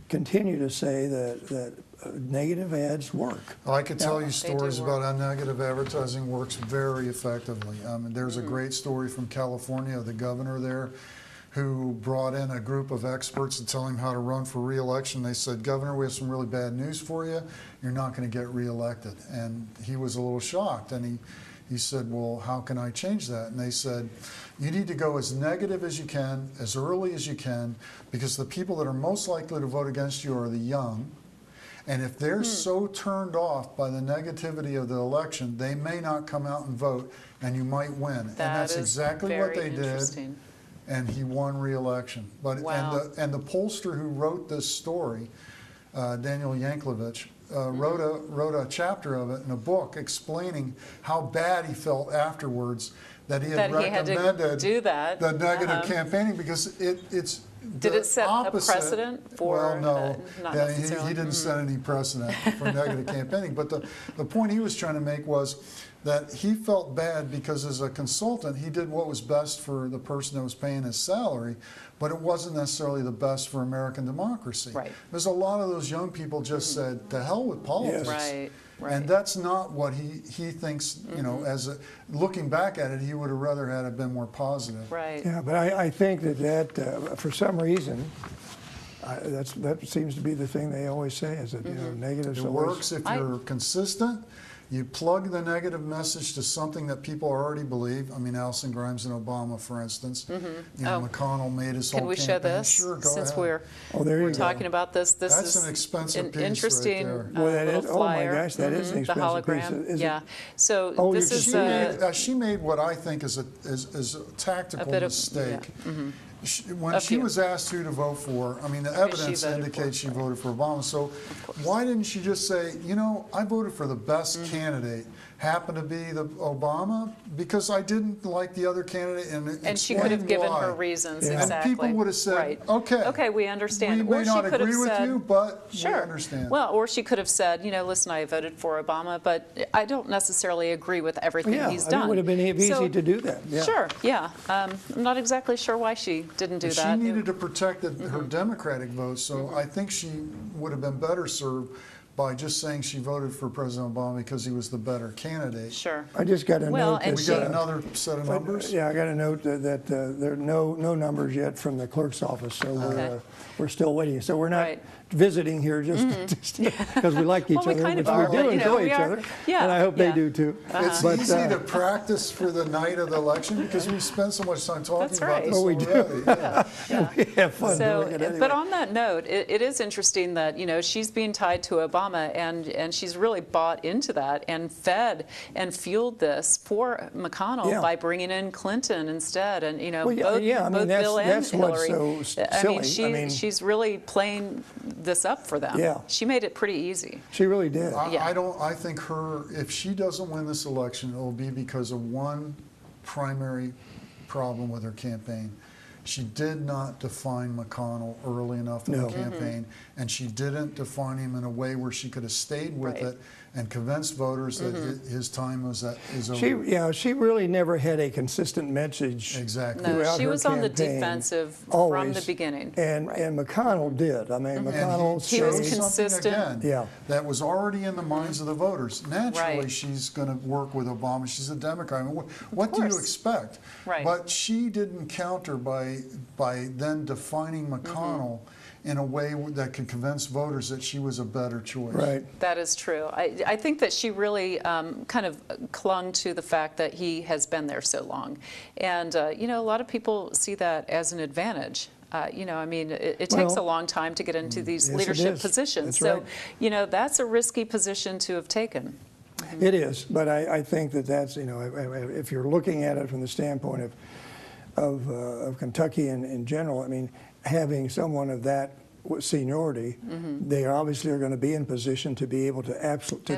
continue to say that negative ads work. I could tell you stories about how negative advertising works very effectively. There's a great story from California, the governor there, who brought in a group of experts to tell him how to run for re-election. They said, "Governor, we have some really bad news for you. You're not going to get re-elected." And he was a little shocked, and he said, "Well, how can I change that?" And they said, "You need to go as negative as you can, as early as you can, because the people that are most likely to vote against you are the young. And if they're so turned off by the negativity of the election, they may not come out and vote, and you might win." And that's exactly what they did. And he won re-election. And the pollster who wrote this story, Daniel Yanklevich, wrote a chapter of it in a book explaining how bad he felt afterwards that he had recommended do that. the negative campaigning, because it's Did it set opposite. a precedent for? Well, no, not yeah, necessarily. he didn't set any precedent for negative campaigning. But the point he was trying to make was that he felt bad because as a consultant, he did what was best for the person that was paying his salary, but it wasn't necessarily the best for American democracy. Right. There's a lot of those young people just said, to hell with politics. Right. Right. And that's not what he thinks, you know, looking back at it, he would have rather had it been more positive. Right. Yeah, but I think that for some reason, that seems to be the thing they always say, is that, you know, negatives It always... works if you're consistent. You plug the negative message to something that people already believe. I mean, Alison Grimes and Obama, for instance. You know, McConnell made his whole Can we campaign. show this? Sure, go Since ahead. we're talking about this. This That's is an expensive piece interesting right Well, that little is, oh my flyer. gosh, that is an The expensive piece. hologram. Is Yeah. it? So Oh, this is She made what I think is a tactical bit of- mistake. yeah. When she was asked who to vote for, I mean, the evidence voted indicates for she voted for Obama. So why didn't she just say, you know, I voted for the best candidate, happened to be the Obama, because I didn't like the other candidate, and she could have explain given why. her reasons, Yeah. exactly. And people would have said, right. okay, we understand. we Or may she not could have agree with said- you, but Sure. we understand. Well, or she could have said, you know, listen, I voted for Obama, but I don't necessarily agree with everything Yeah, he's I mean, done. it would have been easy So- to do that. Yeah. Sure, yeah. I'm not exactly sure why she didn't do But that. she needed to protect her Democratic vote, so I think she would have been better served by just saying she voted for President Obama because he was the better candidate. Sure. I just got a Well, note and that... We got another set of numbers? Yeah, I got a note that there are no numbers yet from the clerk's office, so we're still waiting. So we're not Right. visiting here just because we like each Well, we other, kind of which are, we but, do you know, enjoy we each are- other, yeah, and I hope yeah. they do too. It's But, easy to practice for the night of the election because we spend so much time talking That's about right. this Well, we do. already. Yeah. we have fun So, doing it anyway. but on that note, it is interesting that, you know, she's being tied to Obama, and she's really bought into that and fed and fueled this for McConnell Yeah. by bringing in Clinton instead, and, you know, Well, yeah, both, yeah, I mean, both that's- Bill and that's what's Hillary. so I mean, silly. she's really playing this up for them. Yeah. She made it pretty easy. She really did. Yeah. I think if she doesn't win this election, it will be because of one primary problem with her campaign. She did not define McConnell early enough in No. the campaign, and she didn't define him in a way where she could have stayed with Right. it and convinced voters that his time is over. She really never had a consistent message. Exactly. No, throughout she her was on the campaign, defensive from always. the beginning. And McConnell did. I mean, McConnell And he He was chose something consistent. again Yeah. that was already in the minds of the voters. Naturally, Right. she's going to work with Obama. She's a Democrat. I mean, what do you course. expect? Right. But she didn't counter by then defining McConnell in a way that could convince voters that she was a better choice. Right. That is true. I think that she really kind of clung to the fact that he has been there so long. And, you know, a lot of people see that as an advantage. You know, I mean, it takes a Well, long time to get into these yes, it leadership is. positions. That's So, right. you know, that's a risky position to have taken. It is, but I think that's, you know, if you're looking at it from the standpoint of Kentucky in general, I mean, having someone of that seniority, they obviously are going to be in position to be able to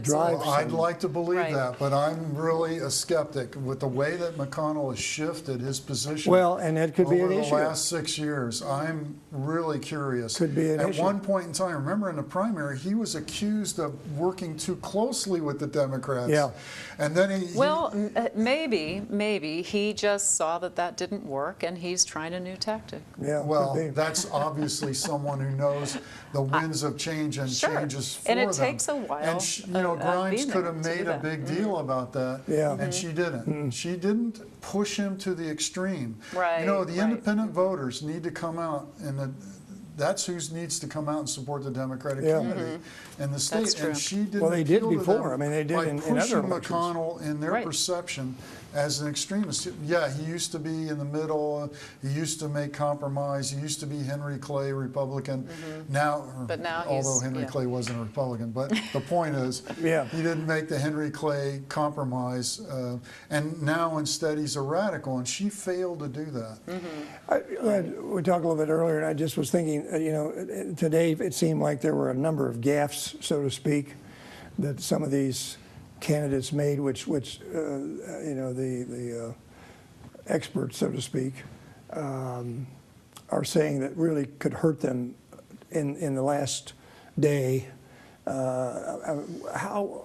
drive. Well, I'd like to believe Right. that, but I'm really a skeptic with the way that McConnell has shifted his position. Well, and that could be an over issue. the last 6 years. I'm really curious. Could be an At issue. one point in time, remember in the primary, he was accused of working too closely with the Democrats. Yeah. And then he Well, maybe he just saw that didn't work, and he's trying a new tactic. Yeah, well, could be. that's obviously someone who knows the winds of change and Sure. changes for And it them. takes a while And you know, of Grimes being could there have to do made a that. big deal about that, Yeah. and she didn't. She didn't push him to the extreme. Right, You know, the right. independent voters need to come out, and that's who needs to come out and support the Democratic Yeah. candidate in the state. That's true. And she didn't Well, they did appeal to before. them I mean, they did by in other pushing elections. McConnell in their Right. perception as an extremist. Yeah, he used to be in the middle. He used to make compromise. He used to be Henry Clay, Republican. Now, But now although he's- Henry yeah. Clay wasn't a Republican, but the point is, Yeah. he didn't make the Henry Clay compromise, and now instead he's a radical, and she failed to do that. We talked a little bit earlier, and I just was thinking, today it seemed like there were a number of gaffes, so to speak, that some of these candidates made, which the experts, so to speak, are saying that really could hurt them in the last day. How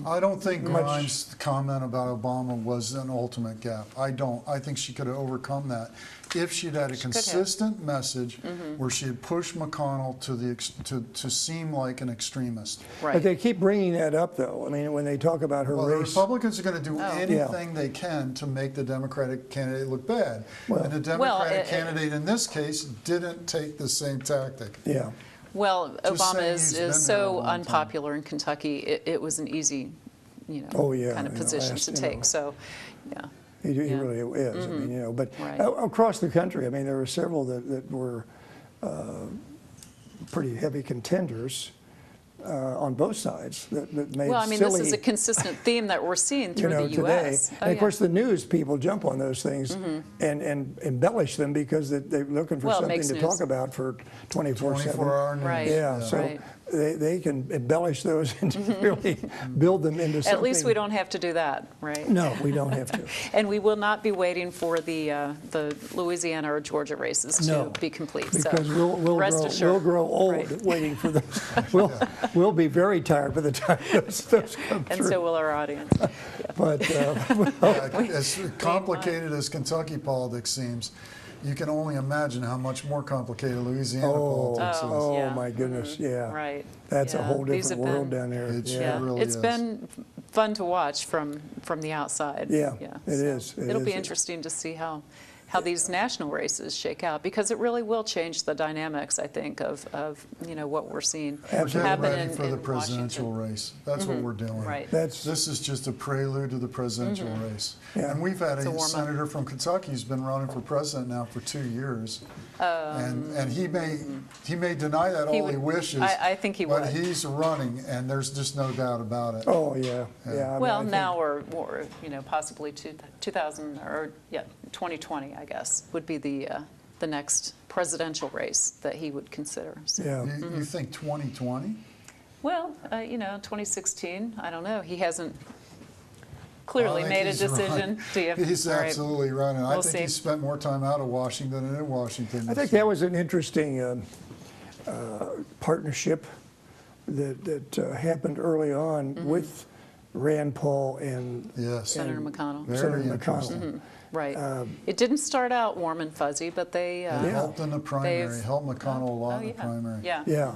I don't think much- Grimes' comment about Obama was an ultimate gap. I don't. I think she could have overcome that if she'd had a consistent message where she had pushed McConnell to seem like an extremist. Right. But they keep bringing that up, though. I mean, when they talk about her Well, the race. Republicans are going to do Oh. anything they can to make the Democratic candidate look bad. Well- and the Democratic candidate in this case didn't take the same tactic. Yeah. Well, Just Obama saying is, he's been there a so long time. unpopular in Kentucky. It was an easy, Oh, yeah, kind of you know, position last, to you take. know. So, yeah. He Yeah. really is. I mean, but Right. across the country, I mean, there were several that were pretty heavy contenders on both sides that made Well, I mean, silly, this is a consistent theme that we're seeing through the today. U.S. And of course, the news people jump on those things and embellish them because they're looking for Well, it something makes to news. talk about for 24/7. 24-hour news. Right. Yeah, so Right. they can embellish those and really build them into something. At least we don't have to do that, right? No, we don't have to. And we will not be waiting for the Louisiana or Georgia races to No, be complete. Because so rest assured. we'll grow old Right. waiting for those. We'll be very tired by the time those come And through. so will our audience. But As complicated as Kentucky politics seems, you can only imagine how much more complicated Louisiana politics is. oh yeah. my goodness, yeah. Right. That's a Yeah. whole These different have world been- down there. It's- yeah. Yeah, really it's is. been fun to watch from the outside. Yeah, it so is, it it'll be is. interesting to see how these national races shake out, because it really will change the dynamics, I think, of what we're seeing We're getting happen ready in, for the in presidential Washington. race. That's what we're doing. Right. That's This is just a prelude to the presidential race. Yeah. And we've had It's a a warm-up. senator from Kentucky who's been running for president now for 2 years. And he may deny that all he would- wishes. I think he but would. he's running, and there's just no doubt about it. oh yeah, yeah. I mean, Well, I think- now or possibly 2000 or 2020, I guess, would be the next presidential race that he would consider. So. Yeah. You think 2020? Well, 2016, I don't know. He hasn't clearly I think made a he's decision. right. Do you? He's All right. absolutely running. I We'll think see. he spent more time out of Washington than in Washington. I think that was an interesting partnership that happened early on with Rand Paul and Yes. Senator McConnell. Very Senator interesting. McConnell. Right. It didn't start out warm and fuzzy, but they It helped in the primary. they've- Helped McConnell a lot oh, in the yeah. primary. Yeah. Yeah.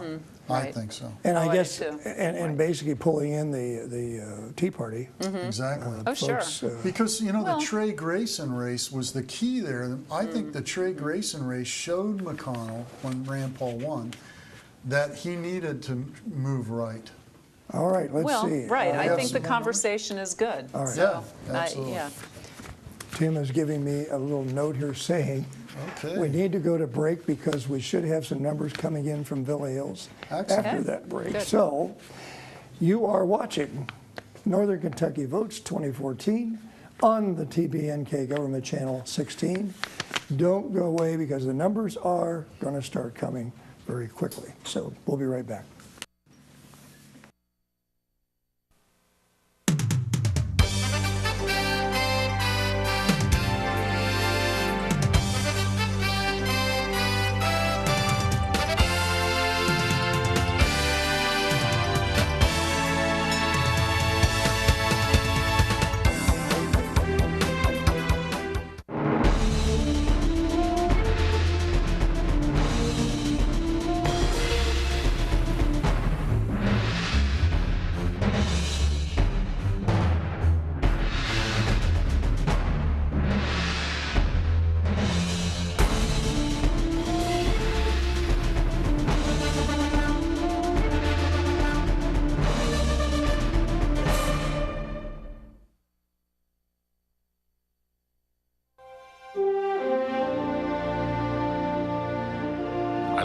I Right. think so. And Oh, I I do guess, too. and Right. basically pulling in the Tea Party. Exactly. Oh, sure. folks, Because, Well- the Trey Grayson race was the key there. I think the Trey Grayson race showed McConnell, when Rand Paul won, that he needed to move right. All right, let's Well, see. right. I have think the some- conversation is good. All right. So, Yeah, absolutely. yeah. Tim is giving me a little note here saying Okay. we need to go to break because we should have some numbers coming in from Villa Hills Excellent. after Okay. that break. Good. So you are watching Northern Kentucky Votes 2014 on the TBNK Government Channel 16. Don't go away because the numbers are going to start coming very quickly. So we'll be right back.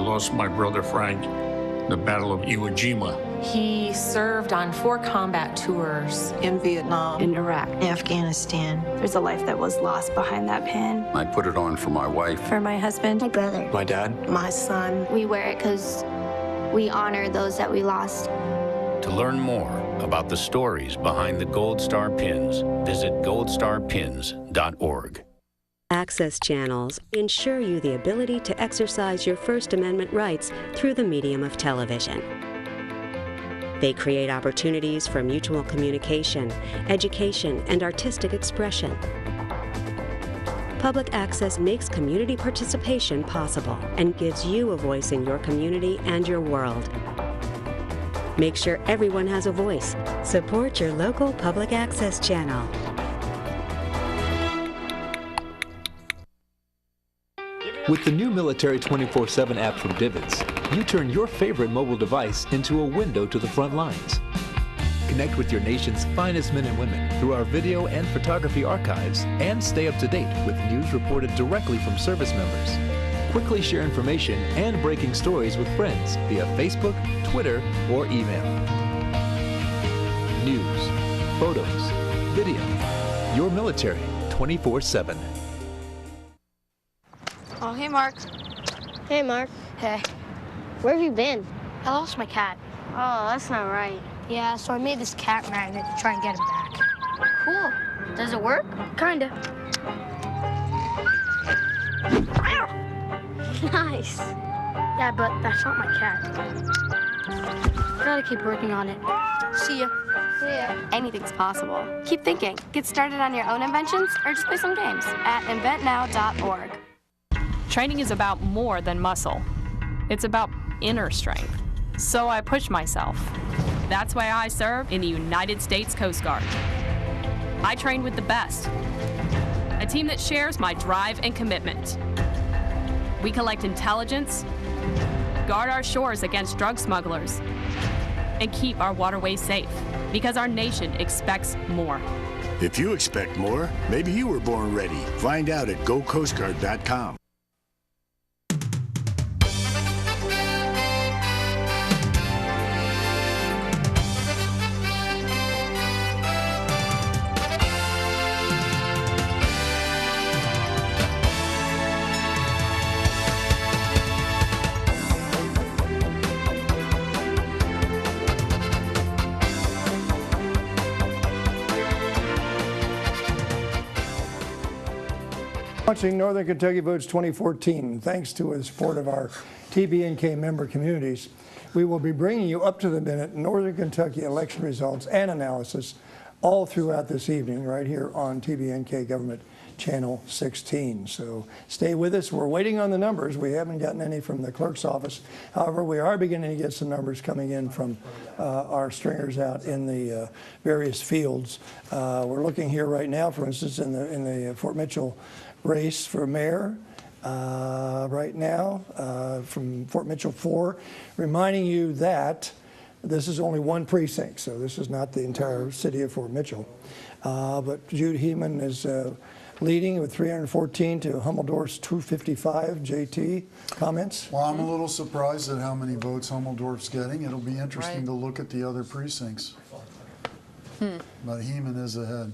lost my brother Frank in the Battle of Iwo Jima. He served on 4 combat tours in Vietnam, in Iraq, Afghanistan. There's a life that was lost behind that pin. I put it on for my wife, For my husband, my brother, My dad? My son. we wear it because we honor those that we lost. To learn more about the stories behind the Gold Star Pins, visit goldstarpins.org. Access channels ensure you the ability to exercise your First Amendment rights through the medium of television. They create opportunities for mutual communication, education, and artistic expression. Public access makes community participation possible and gives you a voice in your community and your world. Make sure everyone has a voice. Support your local public access channel. With the new Military 24/7 app from Divots, you turn your favorite mobile device into a window to the front lines. Connect with your nation's finest men and women through our video and photography archives and stay up to date with news reported directly from service members. Quickly share information and breaking stories with friends via Facebook, Twitter, or email. News, photos, video. Your military 24/7. Oh, hey, Mark. Hey, Mark. Hey. Where have you been? I lost my cat. Oh, that's not right. Yeah, so I made this cat magnet to try and get him back. Cool. Does it work? Kinda. Nice. Yeah, but that's not my cat. Gotta keep working on it. See ya. Yeah. Anything's possible. Keep thinking. Get started on your own inventions or just play some games at inventnow.org. Training is about more than muscle. It's about inner strength. So I push myself. That's why I serve in the United States Coast Guard. I train with the best. A team that shares my drive and commitment. We collect intelligence, guard our shores against drug smugglers, and keep our waterways safe because our nation expects more. If you expect more, maybe you were born ready. Find out at gocoastguard.com. Launching Northern Kentucky Votes 2014. Thanks to the support of our TBNK member communities, we will be bringing you up to the minute Northern Kentucky election results and analysis all throughout this evening right here on TBNK Government Channel 16. So stay with us. We're waiting on the numbers. We haven't gotten any from the clerk's office. However, we are beginning to get some numbers coming in from our stringers out in the various fields. We're looking here right now, for instance, in the Fort Mitchell race for mayor right now from Fort Mitchell 4, reminding you that this is only one precinct, so this is not the entire city of Fort Mitchell. But Jude Heeman is leading with 314 to Hummeldorf's 255. JT, comments? Well, I'm a little surprised at how many votes Hummeldorf's getting. It'll be interesting to look at the other precincts. But Heeman is ahead.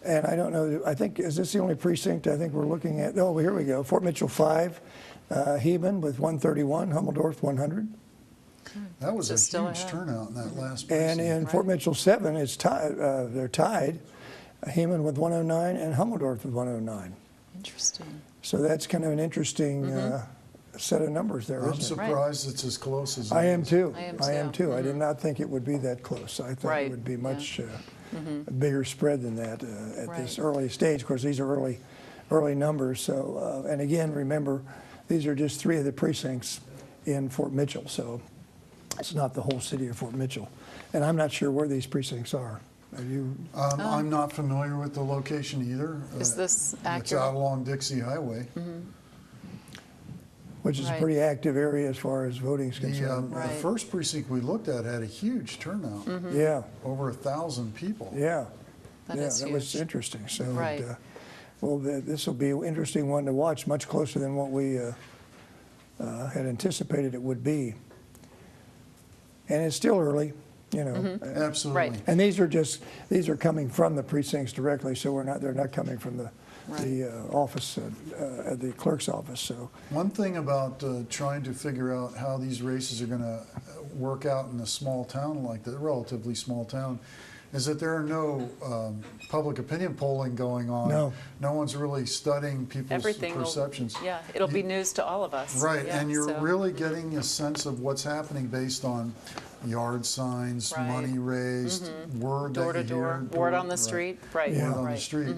And I don't know, I think, is this the only precinct I think we're looking at? Oh, here we go. Fort Mitchell 5, Heeman with 131, Hummeldorf 100. That was a huge turnout in that last precinct. And in Fort Mitchell 7, it's they're tied. Heeman with 109 and Hummeldorf with 109. Interesting. So that's kind of an interesting set of numbers there, I'm isn't it? surprised it's as close as it I am is. too. I am too. I did not think it would be that close. I thought it would be much a bigger spread than that at this early stage. Of course, these are early numbers. So, and again, remember, these are just 3 of the precincts in Fort Mitchell. So it's not the whole city of Fort Mitchell. And I'm not sure where these precincts are. Are you? I'm not familiar with the location either. Is this accurate? It's out along Dixie Highway. Which is a pretty active area as far as voting is concerned. The first precinct we looked at had a huge turnout. Yeah. Over 1,000 people. Yeah. That was interesting. So, right. Well, this will be an interesting one to watch, much closer than what we had anticipated it would be. And it's still early, you know. Absolutely. Right. And these are coming from the precincts directly, so they're not coming from the office, the clerk's office. So one thing about trying to figure out how these races are going to work out in a small town like that, relatively small town, is that there are no public opinion polling going on. No one's really studying people's perceptions. It'll be news to all of us. Right, and you're really getting a sense of what's happening based on yard signs, money raised, word door that to you door, hear, word on the street, word on the street.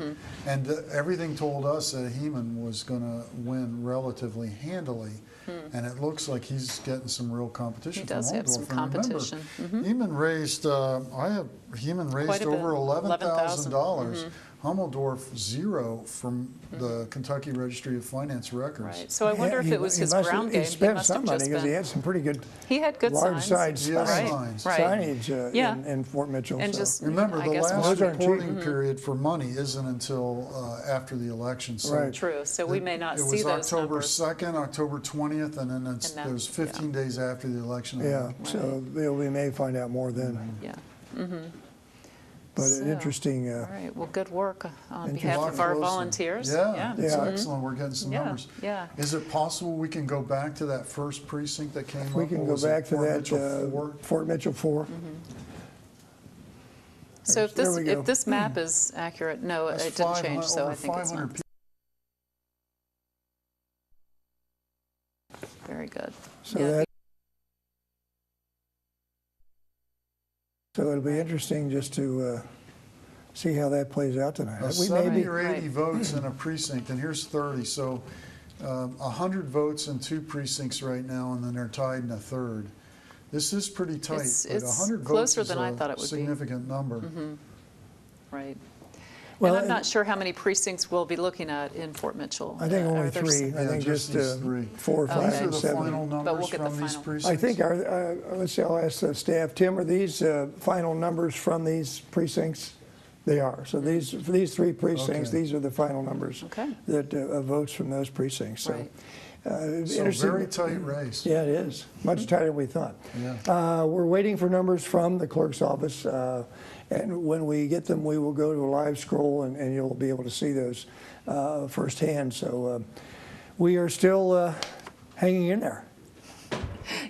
And everything told us that Heman was going to win relatively handily. And it looks like he's getting some real competition. He does have some competition. Remember, Heman raised over $11,000. Hummeldorf, zero from the Kentucky Registry of Finance records. Right. So I wonder if it was his ground game. He spent some money because he had some pretty good. He had good large signs. Signage in Fort Mitchell. And so. just remember, the last reporting period for money isn't until after the election. So True. So we may not see those numbers. It was October 2nd, October 20th, and then there's 15 days after the election. So we may find out more then. But an interesting. All right. Well, good work on behalf of our volunteers. It's excellent. We're getting some numbers. Yeah. Is it possible we can go back to that first precinct that came up? We can go back to that Fort Mitchell 4. So if this map is accurate, no, it didn't change. So I think it's not. Very good. So it'll be interesting just to see how that plays out tonight. 70 or 80 votes in a precinct, and here's 30. So 100 votes in 2 precincts right now, and then they're tied in a third. This is pretty tight, but 100 votes is a significant number. Right. Well, and I'm not sure how many precincts we'll be looking at in Fort Mitchell. I think only 3. I think just 4 or 5 and 7. Final numbers but we'll get from the these final. precincts? I think let's see, I'll ask the staff. Tim, are these final numbers from these precincts? They are. So for these 3 precincts, these are the final numbers that votes from those precincts. So, so very tight race. Yeah, it is. Much tighter than we thought. We're waiting for numbers from the clerk's office. And when we get them, we will go to a live scroll, and you'll be able to see those firsthand. So we are still hanging in there.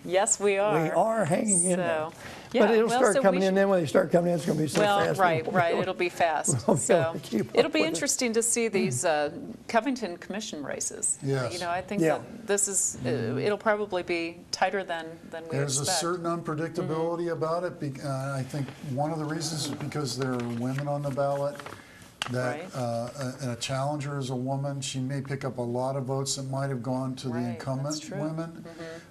Yes, we are. We are hanging in there. Yeah, but it'll start coming in. Then when they start coming in, it's going to be so fast. Right. It'll be fast. So it'll be interesting to see these Covington Commission races. Yes. You know, I think that this is. It'll probably be tighter than we expect. There's a certain unpredictability about it. I think one of the reasons is because there are women on the ballot. That and a challenger is a woman. She may pick up a lot of votes that might have gone to the incumbent women,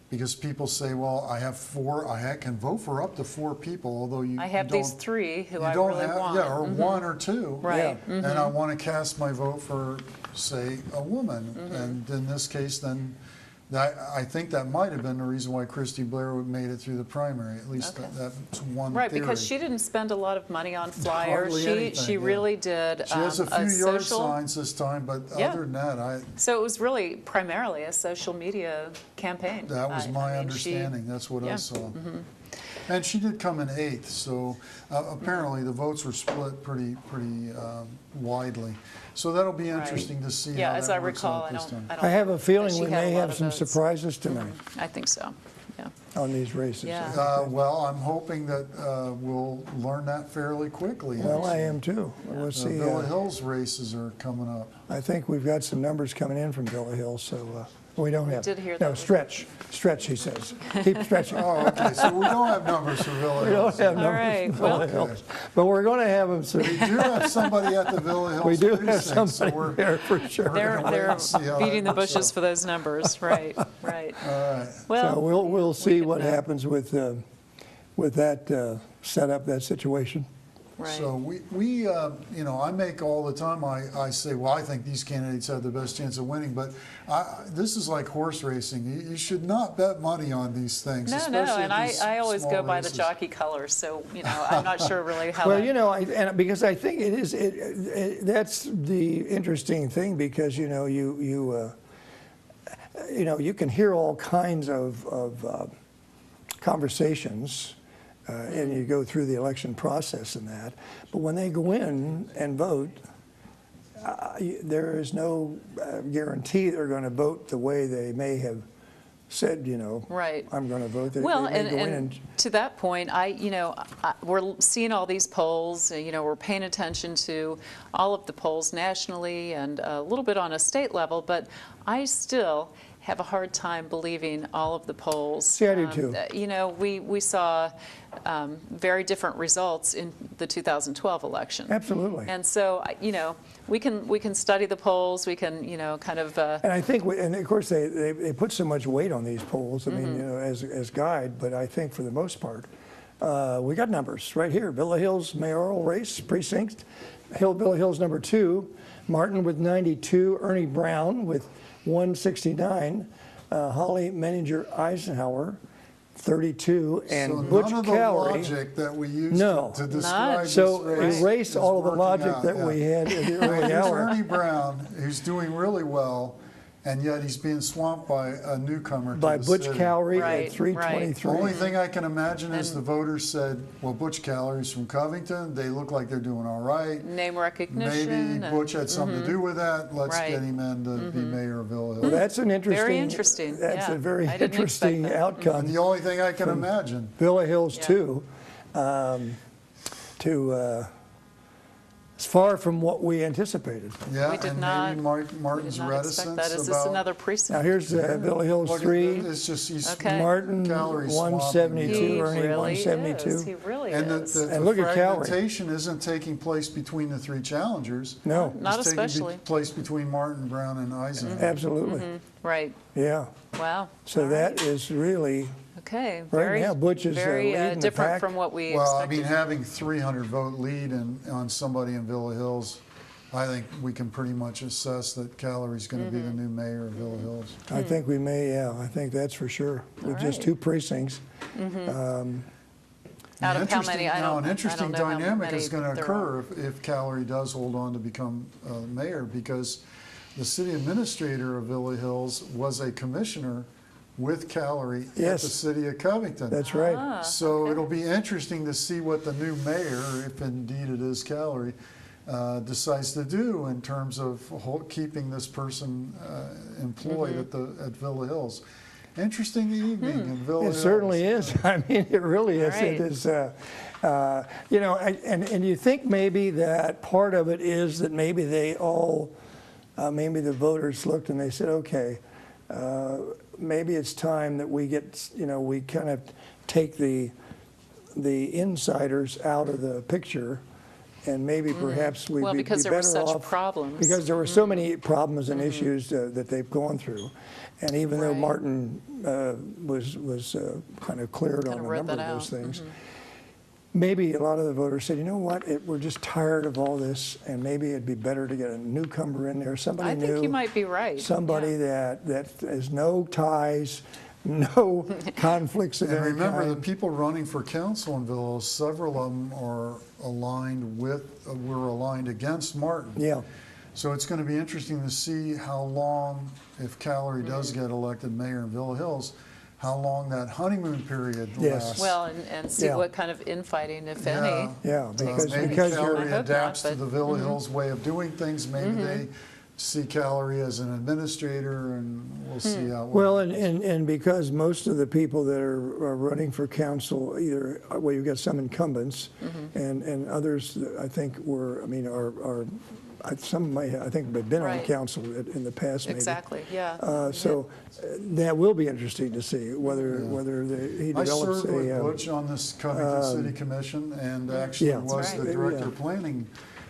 because people say, "Well, I have 4. I can vote for up to 4 people." Although I have these 3 who I really want. Yeah, or 1 or 2. Right. And I want to cast my vote for, say, a woman. And in this case, then. I think that might have been the reason why Christy Blair made it through the primary. At least that's one theory. Because she didn't spend a lot of money on flyers. Hardly anything, she really did. She has a few yard signs this time, but other than that, So it was really primarily a social media campaign. That was my understanding. That's what I saw. And she did come in 8th, so apparently the votes were split pretty widely. So that'll be interesting to see how as that I works recall, out this time. I have a feeling we may have some surprises tonight. I think so. On these races. Well, I'm hoping that we'll learn that fairly quickly. Well, I am too. We'll see. Villa Hills races are coming up. I think we've got some numbers coming in from Villa Hills, so we don't have. Did hear no, that. Stretch, he says. Keep stretching. Oh, okay. So we don't have numbers for Villa Hills. We don't have numbers for Villa Hills. But we're going to have them soon. We do have somebody at the Villa Hills. We do have somebody there for sure. They're beating the bushes for those numbers. Right. All right. Well, so we'll see what happens with that setup, that situation. Right. So we I make all the time, I say, well, I think these candidates have the best chance of winning, but this is like horse racing. You should not bet money on these things. No, and I always go by the jockey colors, so, I'm not sure really how Well, because I think it is, that's the interesting thing, because, you know, you can hear all kinds of conversations, and you go through the election process and that. But when they go in and vote, there is no guarantee they're going to vote the way they may have said, you know, right. I'm going to vote. Well, they may go in and to that point, we're seeing all these polls, you know, we're paying attention to all of the polls nationally and a little bit on a state level, but I still have a hard time believing all of the polls. See, I do too. You know, we saw very different results in the 2012 election. Absolutely. And so, you know, we can study the polls. We can, you know, kind of. And I think, and of course, they put so much weight on these polls. I mean, you know, as guide. But I think for the most part, we got numbers right here. Villa Hills mayoral race precinct. Villa Hills number 2. Martin with 92. Ernie Brown with 169. Holly Menninger Eisenhower, 32, and so Butch none of the Cowrie. logic that we used No. to describe So this race erase all of the working logic out, that we had in the early Here's hour. Ernie Brown, who's doing really well, and yet he's being swamped by a newcomer By to the Butch city. Cowrie Right, at 323. The only thing I can imagine is the voters said, well, Butch Cowrie's from Covington. They look like they're doing all right. Name recognition. Maybe Butch had something to do with that. Let's Right. get him in to be mayor of Villa Hills. Well, that's an interesting. Very interesting. That's yeah. a very I didn't interesting expect that. outcome. And the only thing I can imagine. Villa Hills Yeah. 2, it's far from what we anticipated. Yeah, We did and not- maybe Martin's Did not expect reticence that. Is this about. another precinct? Now here's Villa Hills Look, 3. It's just he's Okay. Martin Cowrie swamping 172, He Ernie really 172. is. He really And is. the And look at Cowrie. fragmentation isn't taking place between the three challengers. No, Not It's especially. taking place between Martin, Brown, and Eisenhower. absolutely. Right. Yeah. Wow. So All that right. is really, Okay. right Very, now, Butch is very leading the different pack. from what we Well, I expected. mean, having 300 vote lead on somebody in Villa Hills, I think we can pretty much assess that Cowrie's going to be the new mayor of Villa Hills. I think we may, yeah, I think that's for sure. With just right. 2 precincts. Out of how many? I Now, don't an interesting know how dynamic many is going to there occur are. if Cowrie does hold on to become mayor, because the city administrator of Villa Hills was a commissioner with Cowrie at Yes. the city of Covington. That's right. So it'll be interesting to see what the new mayor, if indeed it is Cowrie, decides to do in terms of keeping this person employed at Villa Hills. Interesting evening in Villa Hills. It certainly is. I mean, it really is. Right. It is, you know, and you think maybe that part of it is that maybe they all, maybe the voters looked and they said, okay, maybe it's time that we get, you know, we kind of take the insiders out of the picture, and maybe perhaps we'd Well, be because be there were better such off. problems. Because there were so many problems and issues that they've gone through. And even though Right. Martin was kind of cleared Kind on of a read number that of those out. things, maybe a lot of the voters said, you know what, we're just tired of all this, and maybe it'd be better to get a newcomer in there, somebody I new. think you might be right. Somebody that has no ties, no conflicts of And any remember, the kind. people running for council in Villa Hills, several of them are aligned were aligned against Martin. Yeah. So it's going to be interesting to see how long, if Cowrie does get elected mayor in Villa Hills, how long that honeymoon period Yes. lasts. Well, and see Yeah. what kind of infighting, if Yeah. any. Yeah, Maybe because you're, Cowrie I hope adapts not, to but- the Villa Hills way of doing things. Maybe they see Cowrie as an administrator, and we'll see how it well, works. and because most of the people that are running for council, either, well, you've got some incumbents, and others, that I think some may, I think, have been on Right. council in the past, maybe. Exactly, yeah. So that will be interesting to see whether he I develops served with a. Butch on this Covington City Commission, and actually yeah. was That's the right. director Yeah. of planning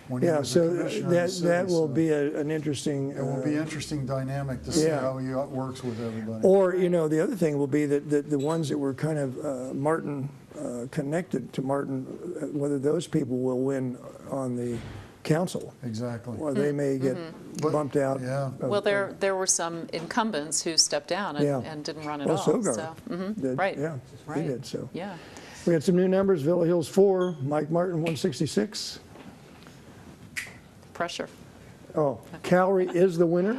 when he Yeah, was a so commissioner in the that city. will So be an interesting. it will be interesting dynamic to see Yeah. how he works with everybody. Or, you know, the other thing will be that the ones that were kind of Martin, connected to Martin, whether those people will win on the council, Exactly. or they may get bumped out. Yeah. Well, there were some incumbents who stepped down Yeah. and didn't run at Well, all. Sogar So, did, right. yeah, he Right. did, so. Yeah. We had some new numbers, Villa Hills 4, Mike Martin 166. Pressure. Oh, Cowrie is the winner.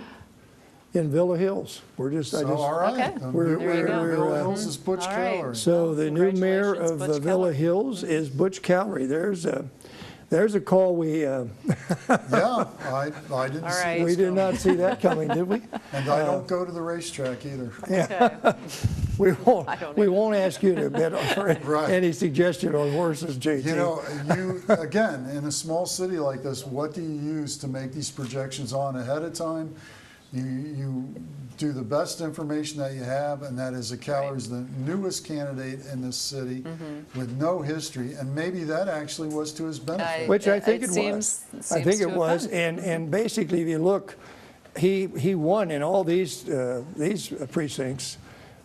in Villa Hills. We're just, All right. Okay. we're, There you go. Villa Hills is Butch All right. Calorie. So the new mayor Congratulations, of Butch Villa Calorie. Hills is Butch Calorie. There's a call we Yeah, I didn't All see right. this we did coming. not see that coming, did we? And I don't go to the racetrack either. Okay. We I don't we either. won't ask you to bet or Right. any suggestion on horses, JT. You know, again, in a small city like this, what do you use to make these projections on ahead of time? You do the best information that you have, and that is that Calorie's the newest candidate in this city with no history, and maybe that actually was to his benefit. Which I think it seems was. I think to it have was, been. and basically, if you look, he won in all these precincts.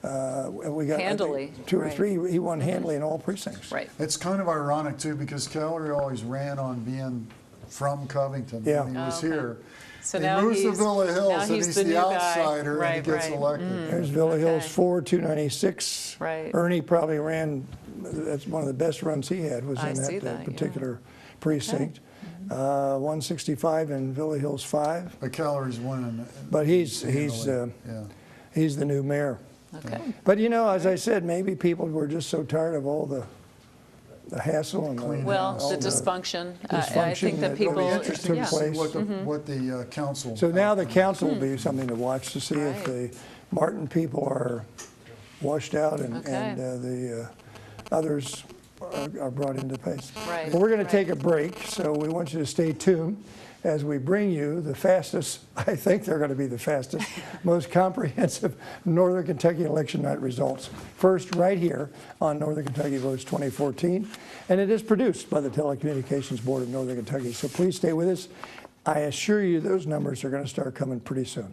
We got I think, Handily, 2 or right. 3. He won handily in all precincts. Right. It's kind of ironic, too, because Calorie always ran on being from Covington Yeah. when he was okay. here. So he now moves to he's- Villa now Hills, and he's he's the the new guy. outsider, and he Right, gets right. elected. There's Villa Hills Okay. 4, 296. Right. Ernie probably ran, that's one of the best runs he had, was I in see that that, particular precinct. 165 in Villa Hills 5. But Calorie's winning. But he's Yeah. the new mayor. Okay. But you know, as I said, maybe people were just so tired of all the hassle and Well, all the dysfunction. I dysfunction think that that people. It'll be interesting yeah. to see place. what the council. So now the council will be something to watch to see if the Martin people are washed out and, Okay. and the others are brought into place. Right, Well, we're going right. to take a break, so we want you to stay tuned as we bring you the fastest, I think they're going to be the fastest, most comprehensive Northern Kentucky election night results. First, right here on Northern Kentucky Votes 2014. And it is produced by the Telecommunications Board of Northern Kentucky. So please stay with us. I assure you those numbers are going to start coming pretty soon.